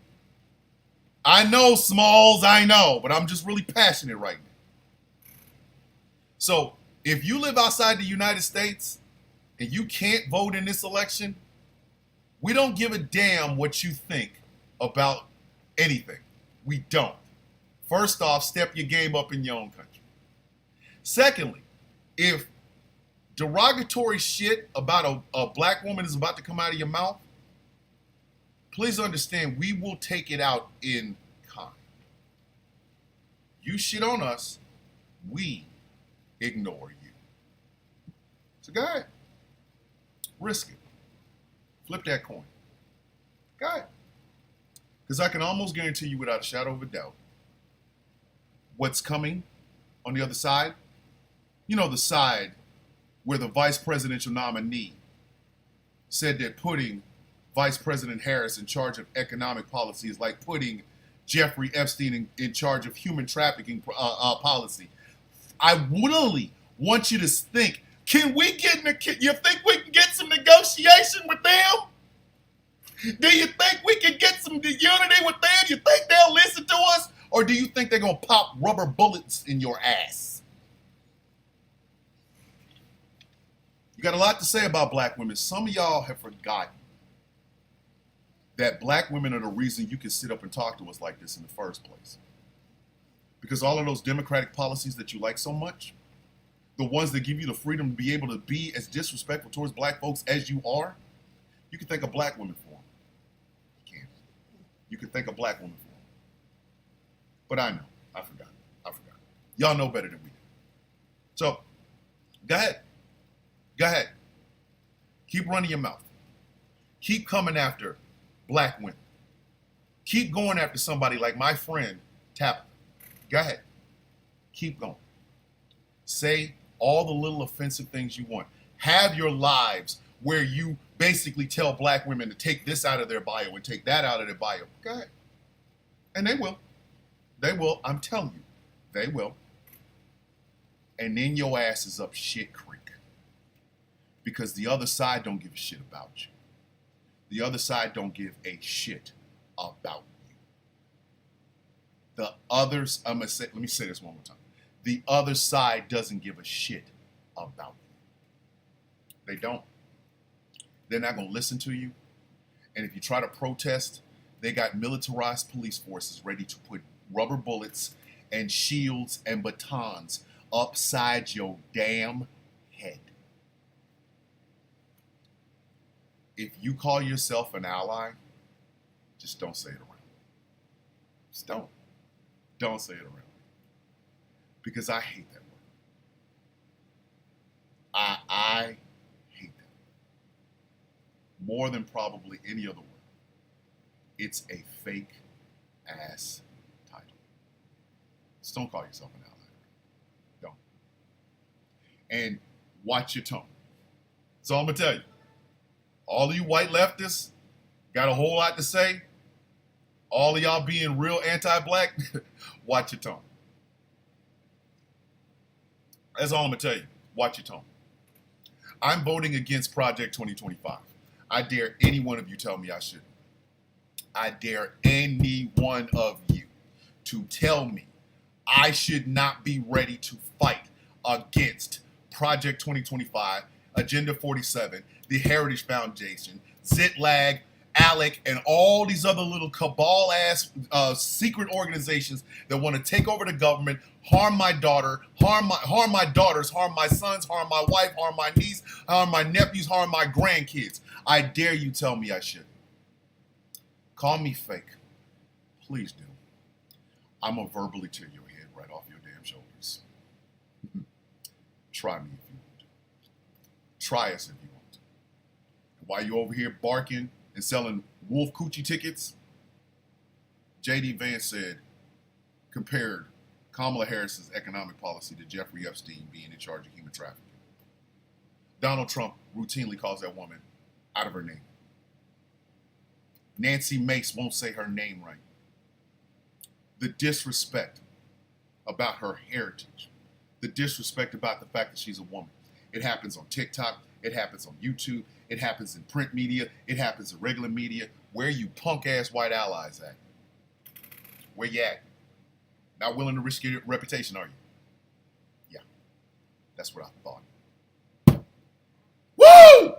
I know, Smalls, I know, but I'm just really passionate right now. So if you live outside the United States and you can't vote in this election, we don't give a damn what you think about anything. We don't. First off, step your game up in your own country. Secondly, if derogatory shit about a black woman is about to come out of your mouth, please understand we will take it out in kind. You shit on us, we ignore you. So go ahead. Risk it. Flip that coin. Go ahead. Because I can almost guarantee you without a shadow of a doubt what's coming on the other side. You know, the side where the vice presidential nominee said that putting Vice President Harris in charge of economic policy is like putting Jeffrey Epstein in charge of human trafficking policy. I really want you to think, you think we can get some negotiation with them? Do you think we can get some unity with them? You think they'll listen to us? Or do you think they're going to pop rubber bullets in your ass? You got a lot to say about black women. Some of y'all have forgotten that black women are the reason you can sit up and talk to us like this in the first place. Because all of those democratic policies that you like so much, the ones that give you the freedom to be able to be as disrespectful towards black folks as you are, you can thank a black woman for them. You can't. You can thank a black woman for them. But I know. I forgot. Y'all know better than we do. So, go ahead. Go ahead. Keep running your mouth. Keep coming after black women. Keep going after somebody like my friend, Tabitha. Go ahead. Keep going. Say all the little offensive things you want. Have your lives where you basically tell black women to take this out of their bio and take that out of their bio. Go ahead. And they will. They will. I'm telling you. They will. And then your ass is up shit creek. Because the other side don't give a shit about you. The other side don't give a shit about you. The others, let me say this one more time. The other side doesn't give a shit about you. They don't. They're not going to listen to you. And if you try to protest, they got militarized police forces ready to put rubber bullets and shields and batons upside your damn head. If you call yourself an ally, just don't say it around. Just don't. Don't say it around. Because I hate that word. I hate that word. More than probably any other word. It's a fake ass title. Just don't call yourself an ally. Don't. And watch your tone. That's all I'm going to tell you. All of you white leftists got a whole lot to say. All of y'all being real anti-black, watch your tone. That's all I'm gonna tell you. Watch your tone. I'm voting against Project 2025. I dare any one of you tell me I shouldn't. I dare any one of you to tell me I should not be ready to fight against Project 2025, Agenda 47, the Heritage Foundation, ZitLag, ALEC, and all these other little cabal-ass secret organizations that want to take over the government, harm my daughter, harm my daughters, harm my sons, harm my wife, harm my niece, harm my nephews, harm my grandkids. I dare you tell me I shouldn't. Call me fake. Please do. I'm going to verbally tear your head right off your damn shoulders. Try me if you want. Try us if you want. While you're over here barking and selling wolf coochie tickets, J.D. Vance said, compared Kamala Harris's economic policy to Jeffrey Epstein being in charge of human trafficking. Donald Trump routinely calls that woman out of her name. Nancy Mace won't say her name right. The disrespect about her heritage, the disrespect about the fact that she's a woman. It happens on TikTok, it happens on YouTube, it happens in print media, it happens in regular media. Where you punk-ass white allies at? Where you at? Not willing to risk your reputation, are you? Yeah, that's what I thought. Woo!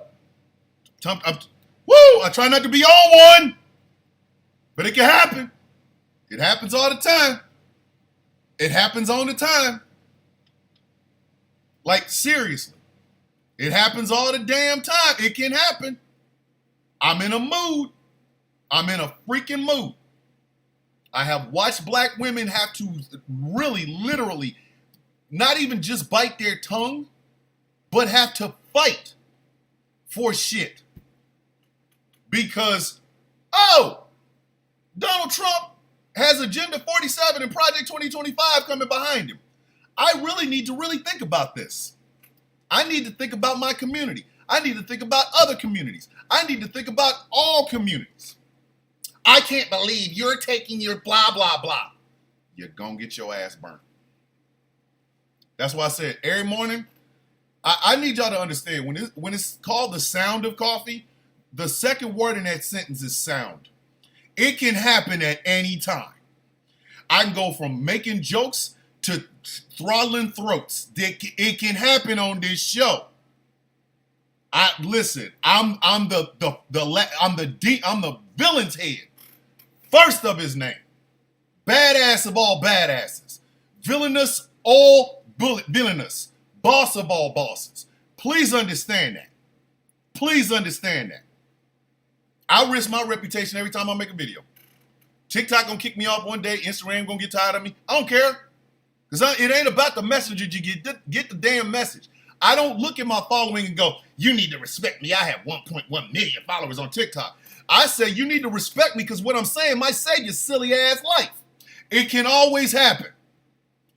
I try not to be on one, but it can happen. It happens all the time. It happens all the time. Like, seriously. It happens all the damn time. It can happen. I'm in a mood. I'm in a freaking mood. I have watched black women have to really, literally, not even just bite their tongue, but have to fight for shit. Because, Donald Trump has Agenda 47 and Project 2025 coming behind him. I really need to really think about this. I need to think about my community. I need to think about other communities. I need to think about all communities. I can't believe you're taking your blah, blah, blah. You're going to get your ass burnt. That's why I said every morning, I need y'all to understand, when it's called the sound of coffee, the second word in that sentence is sound. It can happen at any time. I can go from making jokes to throttling throats. It can happen on this show. I'm the villain's head. First of his name. Badass of all badasses. Villainous, all villainous. Boss of all bosses. Please understand that. Please understand that. I risk my reputation every time I make a video. TikTok gonna kick me off one day. Instagram gonna get tired of me. I don't care. Because it ain't about the message you get. Get the damn message. I don't look at my following and go, you need to respect me. I have 1.1 million followers on TikTok. I say you need to respect me because what I'm saying might save your silly ass life. It can always happen.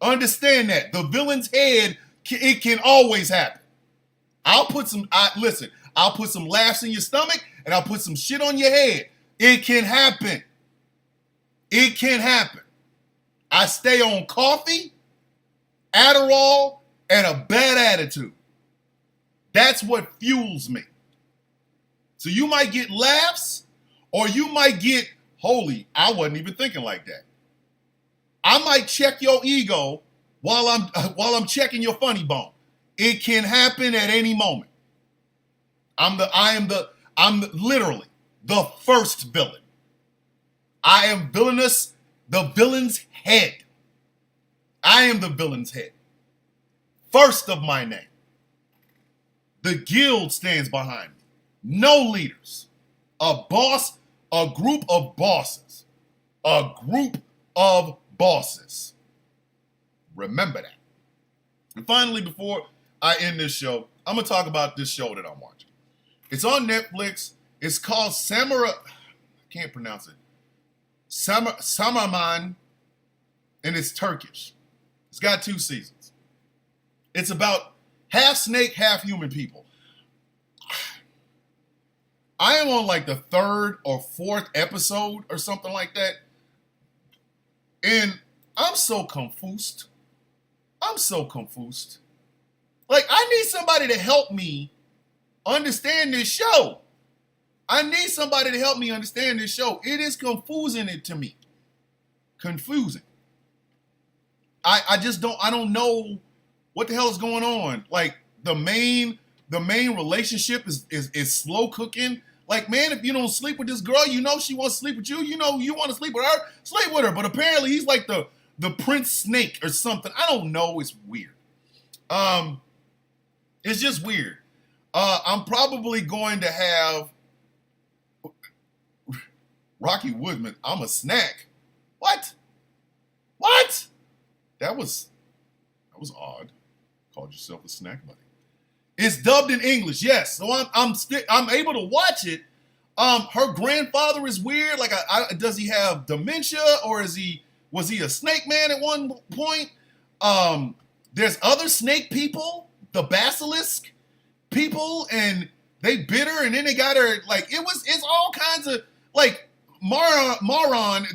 Understand that. The villain's head, it can always happen. I'll put some laughs in your stomach and I'll put some shit on your head. It can happen. It can happen. I stay on coffee, Adderall, and a bad attitude. That's what fuels me. So you might get laughs or you might get, holy, I wasn't even thinking like that. I might check your ego while I'm checking your funny bone. It can happen at any moment. I'm literally the first villain. I am villainous, the villain's head. I am the villain's head. First of my name. The guild stands behind me. No leaders. A boss, a group of bosses. A group of bosses. Remember that. And finally, before I end this show, I'm going to talk about this show that I'm watching. It's on Netflix. It's called Samurai. I can't pronounce it. Samarman, and it's Turkish. It's got 2 seasons. It's about half snake, half human people. I am on like the 3rd or 4th episode or something like that. And I'm so confused. I'm so confused. Like, I need somebody to help me understand this show. I need somebody to help me understand this show. It is confusing it to me. Confusing. I just don't know what the hell is going on. Like, the main relationship is slow cooking. Like, man, if you don't sleep with this girl, you know she wants to sleep with you. You know you want to sleep with her, sleep with her. But apparently he's like the Prince Snake or something. I don't know. It's weird. It's just weird. I'm probably going to have Rocky Woodman. I'm a snack. What? What? That was odd. Called yourself a snack buddy. It's dubbed in English, yes. So I'm able to watch it. Her grandfather is weird. Like, does he have dementia, or was he a snake man at one point? There's other snake people, the basilisk people, and they bit her, and then they got her. Like, it's all kinds of, like, Maron.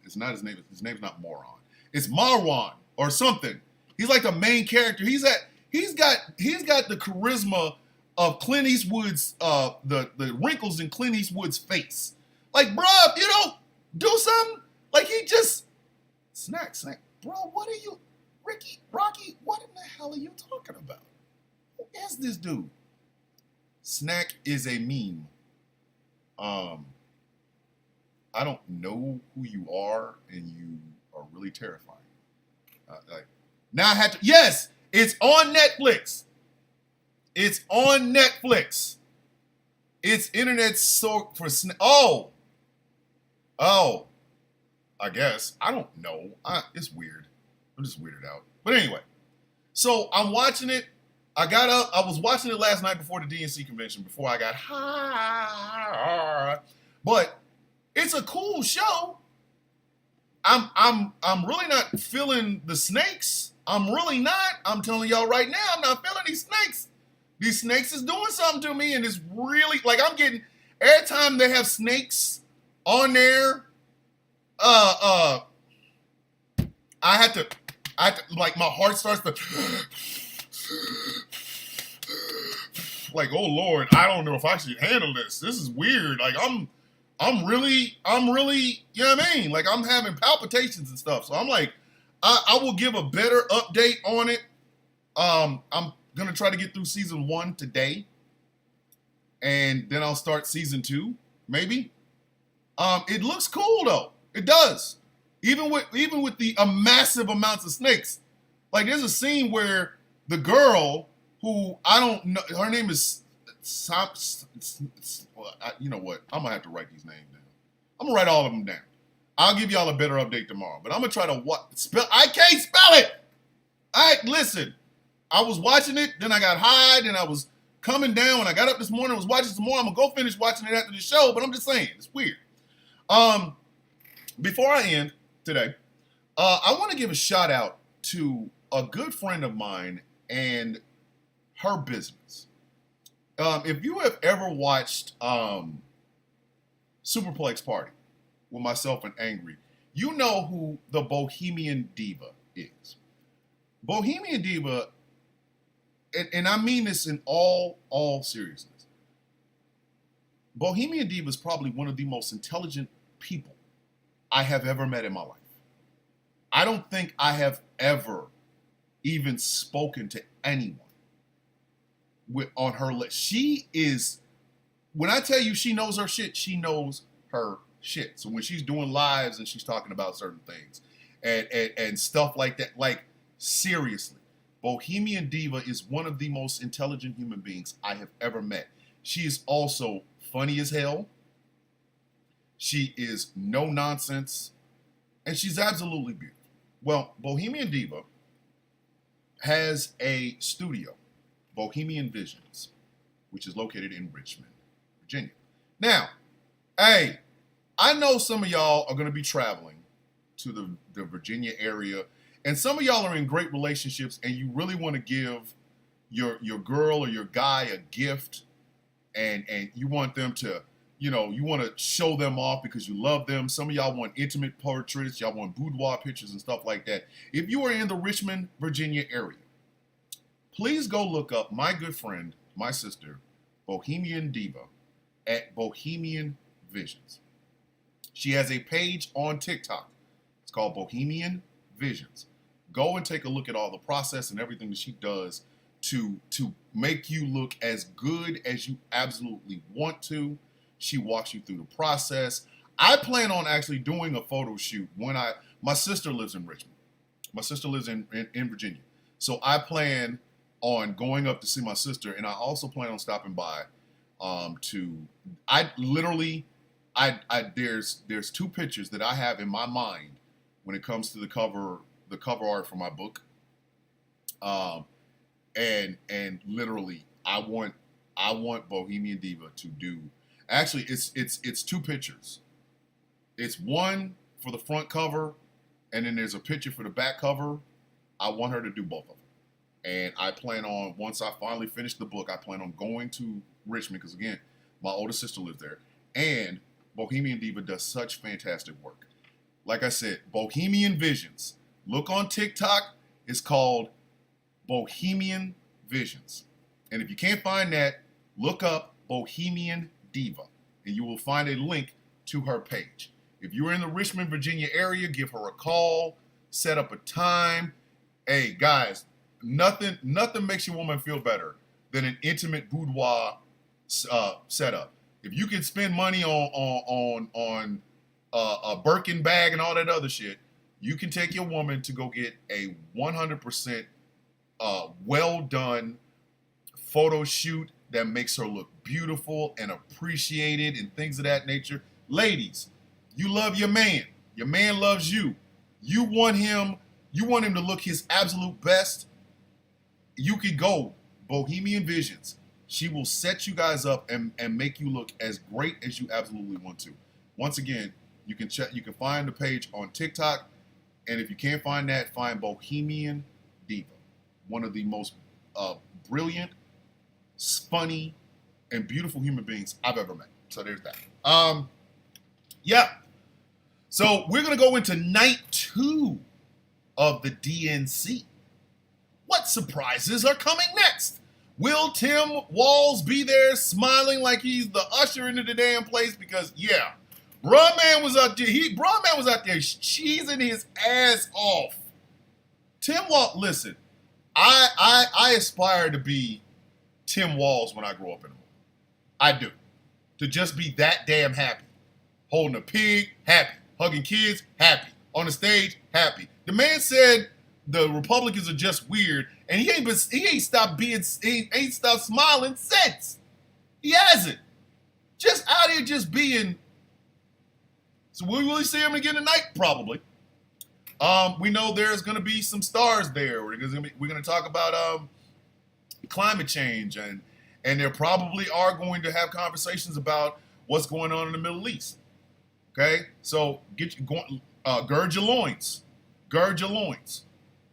It's not his name. His name's not Moron. It's Marwan or something. He's like the main character. He's got the charisma of Clint Eastwood's the wrinkles in Clint Eastwood's face. Like, bruh, you know, do something. Like, he just snack. Bro, what are you, Rocky? What in the hell are you talking about? Who is this dude? Snack is a meme. I don't know who you are, and you are really terrifying. Like, now I have to. Yes, it's on Netflix. It's on Netflix. It's internet so for I guess I don't know. It's weird. I'm just weirded out. But anyway, so I'm watching it. I got up. I was watching it last night before the DNC convention. Before I got high, but it's a cool show. I'm really not feeling the snakes. I'm really not. I'm telling y'all right now, I'm not feeling these snakes. These snakes is doing something to me, and it's really, like, I'm getting, every time they have snakes on there, I have to, like, my heart starts to, like, oh Lord, I don't know if I should handle this. This is weird. Like, I'm really, you know what I mean? Like, I'm having palpitations and stuff. So I'm like, I will give a better update on it. I'm going to try to get through season 1 today. And then I'll start season 2, maybe. It looks cool though. It does. Even with the massive amounts of snakes. Like, there's a scene where the girl who, I don't know, her name is you know what? I'm gonna have to write these names down. I'm gonna write all of them down. I'll give y'all a better update tomorrow. But I'm gonna try to spell. I can't spell it. All right, listen. I was watching it, then I got high, then I was coming down. When I got up this morning, I was watching some more. I'm gonna go finish watching it after the show. But I'm just saying, it's weird. Before I end today, I want to give a shout out to a good friend of mine and her business. If you have ever watched Superplex Party with myself and Angry, you know who the Bohemian Diva is. Bohemian Diva, and I mean this in all seriousness, Bohemian Diva is probably one of the most intelligent people I have ever met in my life. I don't think I have ever even spoken to anyone on her list. She is, when I tell you she knows her shit, she knows her shit. So when she's doing lives and she's talking about certain things and stuff like that, like, seriously, Bohemian Diva is one of the most intelligent human beings I have ever met. She is also funny as hell. She is no nonsense, and she's absolutely beautiful. Well, Bohemian Diva has a studio, Bohemian Visions, which is located in Richmond, Virginia. Now, hey, I know some of y'all are going to be traveling to the Virginia area, and some of y'all are in great relationships, and you really want to give your girl or your guy a gift, and you want them to, you want to show them off because you love them. Some of y'all want intimate portraits. Y'all want boudoir pictures and stuff like that. If you are in the Richmond, Virginia area, please go look up my good friend, my sister, Bohemian Diva at Bohemian Visions. She has a page on TikTok. It's called Bohemian Visions. Go and take a look at all the process and everything that she does to make you look as good as you absolutely want to. She walks you through the process. I plan on actually doing a photo shoot when my sister lives in Richmond. My sister lives in Virginia. So I plan on going up to see my sister, and I also plan on stopping by there's two pictures that I have in my mind when it comes to the cover art for my book. And literally I want Bohemian Diva to do, actually it's two pictures. It's one for the front cover, and then there's a picture for the back cover. I want her to do both of them. And I plan on, once I finally finish the book, I plan on going to Richmond, because again, my older sister lives there, and Bohemian Diva does such fantastic work. Like I said, Bohemian Visions. Look on TikTok. It's called Bohemian Visions. And if you can't find that, look up Bohemian Diva, and you will find a link to her page. If you're in the Richmond, Virginia area, give her a call, set up a time. Hey, guys, nothing makes your woman feel better than an intimate boudoir setup. If you can spend money on a Birkin bag and all that other shit, you can take your woman to go get a 100% well done photo shoot that makes her look beautiful and appreciated and things of that nature. Ladies, you love your man. Your man loves you. You want him to look his absolute best. You could go Bohemian Visions. She will set you guys up and make you look as great as you absolutely want to. Once again, you can find the page on TikTok, and if you can't find that, find Bohemian Diva. One of the most brilliant, funny, and beautiful human beings I've ever met. So there's that. Yeah. So we're gonna go into night 2 of the DNC. What surprises are coming next? Will Tim Walz be there smiling like he's the usher into the damn place? Because yeah, bruh man was out there cheesing his ass off. Tim Walz, listen, I aspire to be Tim Walz when I grow up in the world. I do. To just be that damn happy. Holding a pig, happy. Hugging kids, happy. On the stage, happy. The man said the Republicans are just weird, and he ain't stopped smiling since. He hasn't. Just out here just being. So will we see him again tonight? Probably. We know there's going to be some stars there. We're going to talk about climate change, and there probably are going to have conversations about what's going on in the Middle East. Okay, so gird your loins. Gird your loins.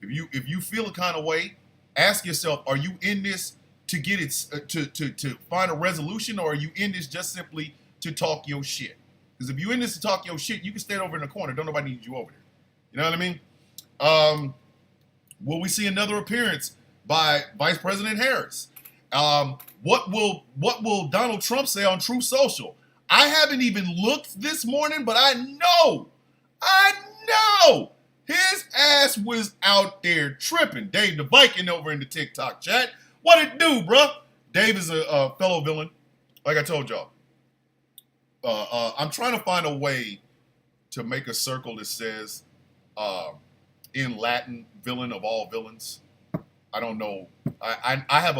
If you feel a kind of way, ask yourself: are you in this to get it to find a resolution, or are you in this just simply to talk your shit? Because if you're in this to talk your shit, you can stand over in the corner. Don't nobody need you over there. You know what I mean? Will we see another appearance by Vice President Harris? What will Donald Trump say on Truth Social? I haven't even looked this morning, but I know his ass was out there tripping. Dave the Viking over in the TikTok chat. What it do, bruh? Dave is a fellow villain, like I told y'all. I'm trying to find a way to make a circle that says, in Latin, villain of all villains. I don't know. I have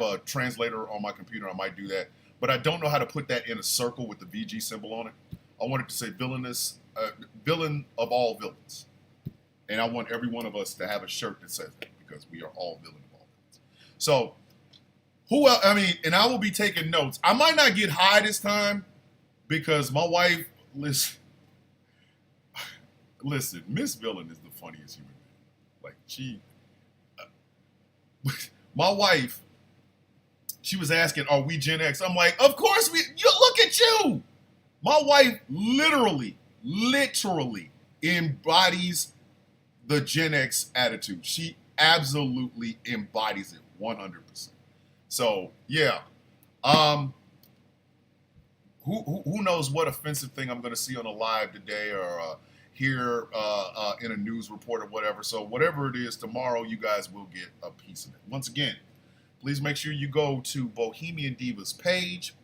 a translator on my computer. I might do that, but I don't know how to put that in a circle with the VG symbol on it. I want it to say villain of all villains, and I want every one of us to have a shirt that says that, because we are all villain of all villains. So who else? I mean, and I will be taking notes. I might not get high this time because my wife, listen, Miss Villain is the funniest human being. Like my wife, she was asking, are we Gen X? I'm like, of course you, look at you. My wife literally embodies the Gen X attitude. She absolutely embodies it 100%. So yeah, um, who knows what offensive thing I'm going to see on a live today or hear in a news report or whatever. So whatever it is, tomorrow you guys will get a piece of it. Once again, please make sure you go to Bohemian Divas page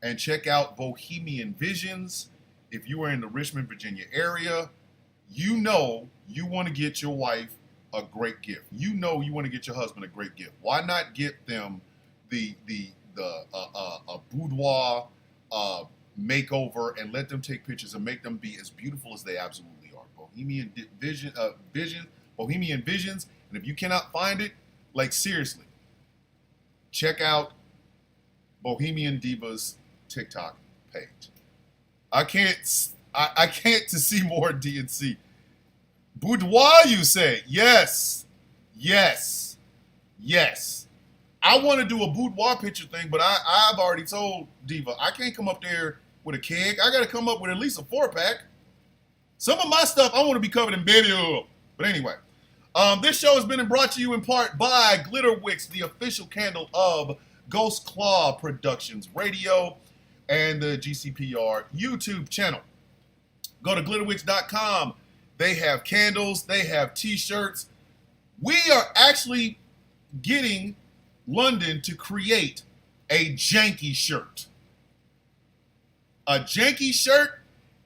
and check out Bohemian Visions. If you are in the Richmond, Virginia area, you know you want to get your wife a great gift. You know you want to get your husband a great gift. Why not get them the a boudoir makeover and let them take pictures and make them be as beautiful as they absolutely are. Bohemian Visions. And if you cannot find it, like seriously, check out Bohemian Divas TikTok page. I can't to see more DNC. Boudoir, you say? Yes. Yes. Yes. I want to do a boudoir picture thing, but I've already told Diva, I can't come up there with a keg. I got to come up with at least a 4-pack. Some of my stuff, I want to be covered in baby oil. But anyway, this show has been brought to you in part by Glitter Wicks, the official candle of Ghost Claw Productions Radio and the GCPR YouTube channel. Go to glitterwicks.com. They have candles. They have t-shirts. We are actually getting London to create a janky shirt. A janky shirt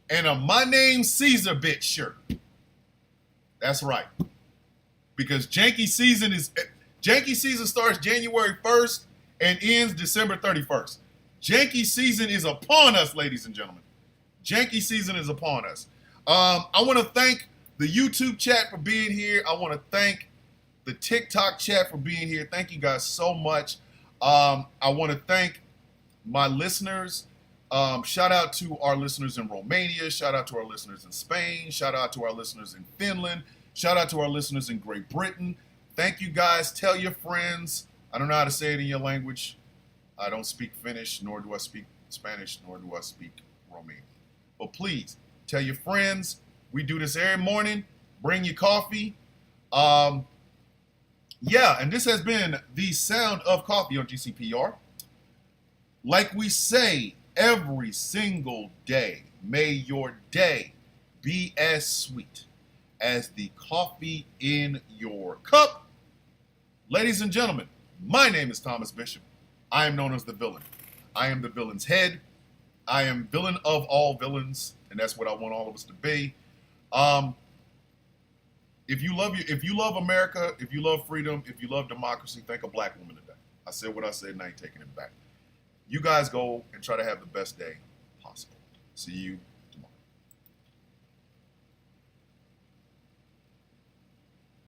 and a My Name's Caesar bitch shirt. That's right. Because janky season starts January 1st and ends December 31st. Janky season is upon us, ladies and gentlemen. Janky season is upon us. I want to thank the YouTube chat for being here. I want to thank the TikTok chat for being here. Thank you guys so much. I want to thank my listeners. Shout out to our listeners in Romania. Shout out to our listeners in Spain. Shout out to our listeners in Finland. Shout out to our listeners in Great Britain. Thank you guys. Tell your friends. I don't know how to say it in your language. I don't speak Finnish, nor do I speak Spanish, nor do I speak Romanian. But please, tell your friends. We do this every morning. Bring your coffee. Yeah, and this has been the sound of coffee on GCPR. Like we say every single day, may your day be as sweet as the coffee in your cup. Ladies and gentlemen, my name is Thomas Bishop. I am known as the villain. I am the villain's head. I am villain of all villains, and that's what I want all of us to be. If you love America, if you love freedom, if you love democracy, thank a black woman today. I said what I said, and I ain't taking it back. You guys go and try to have the best day possible. See you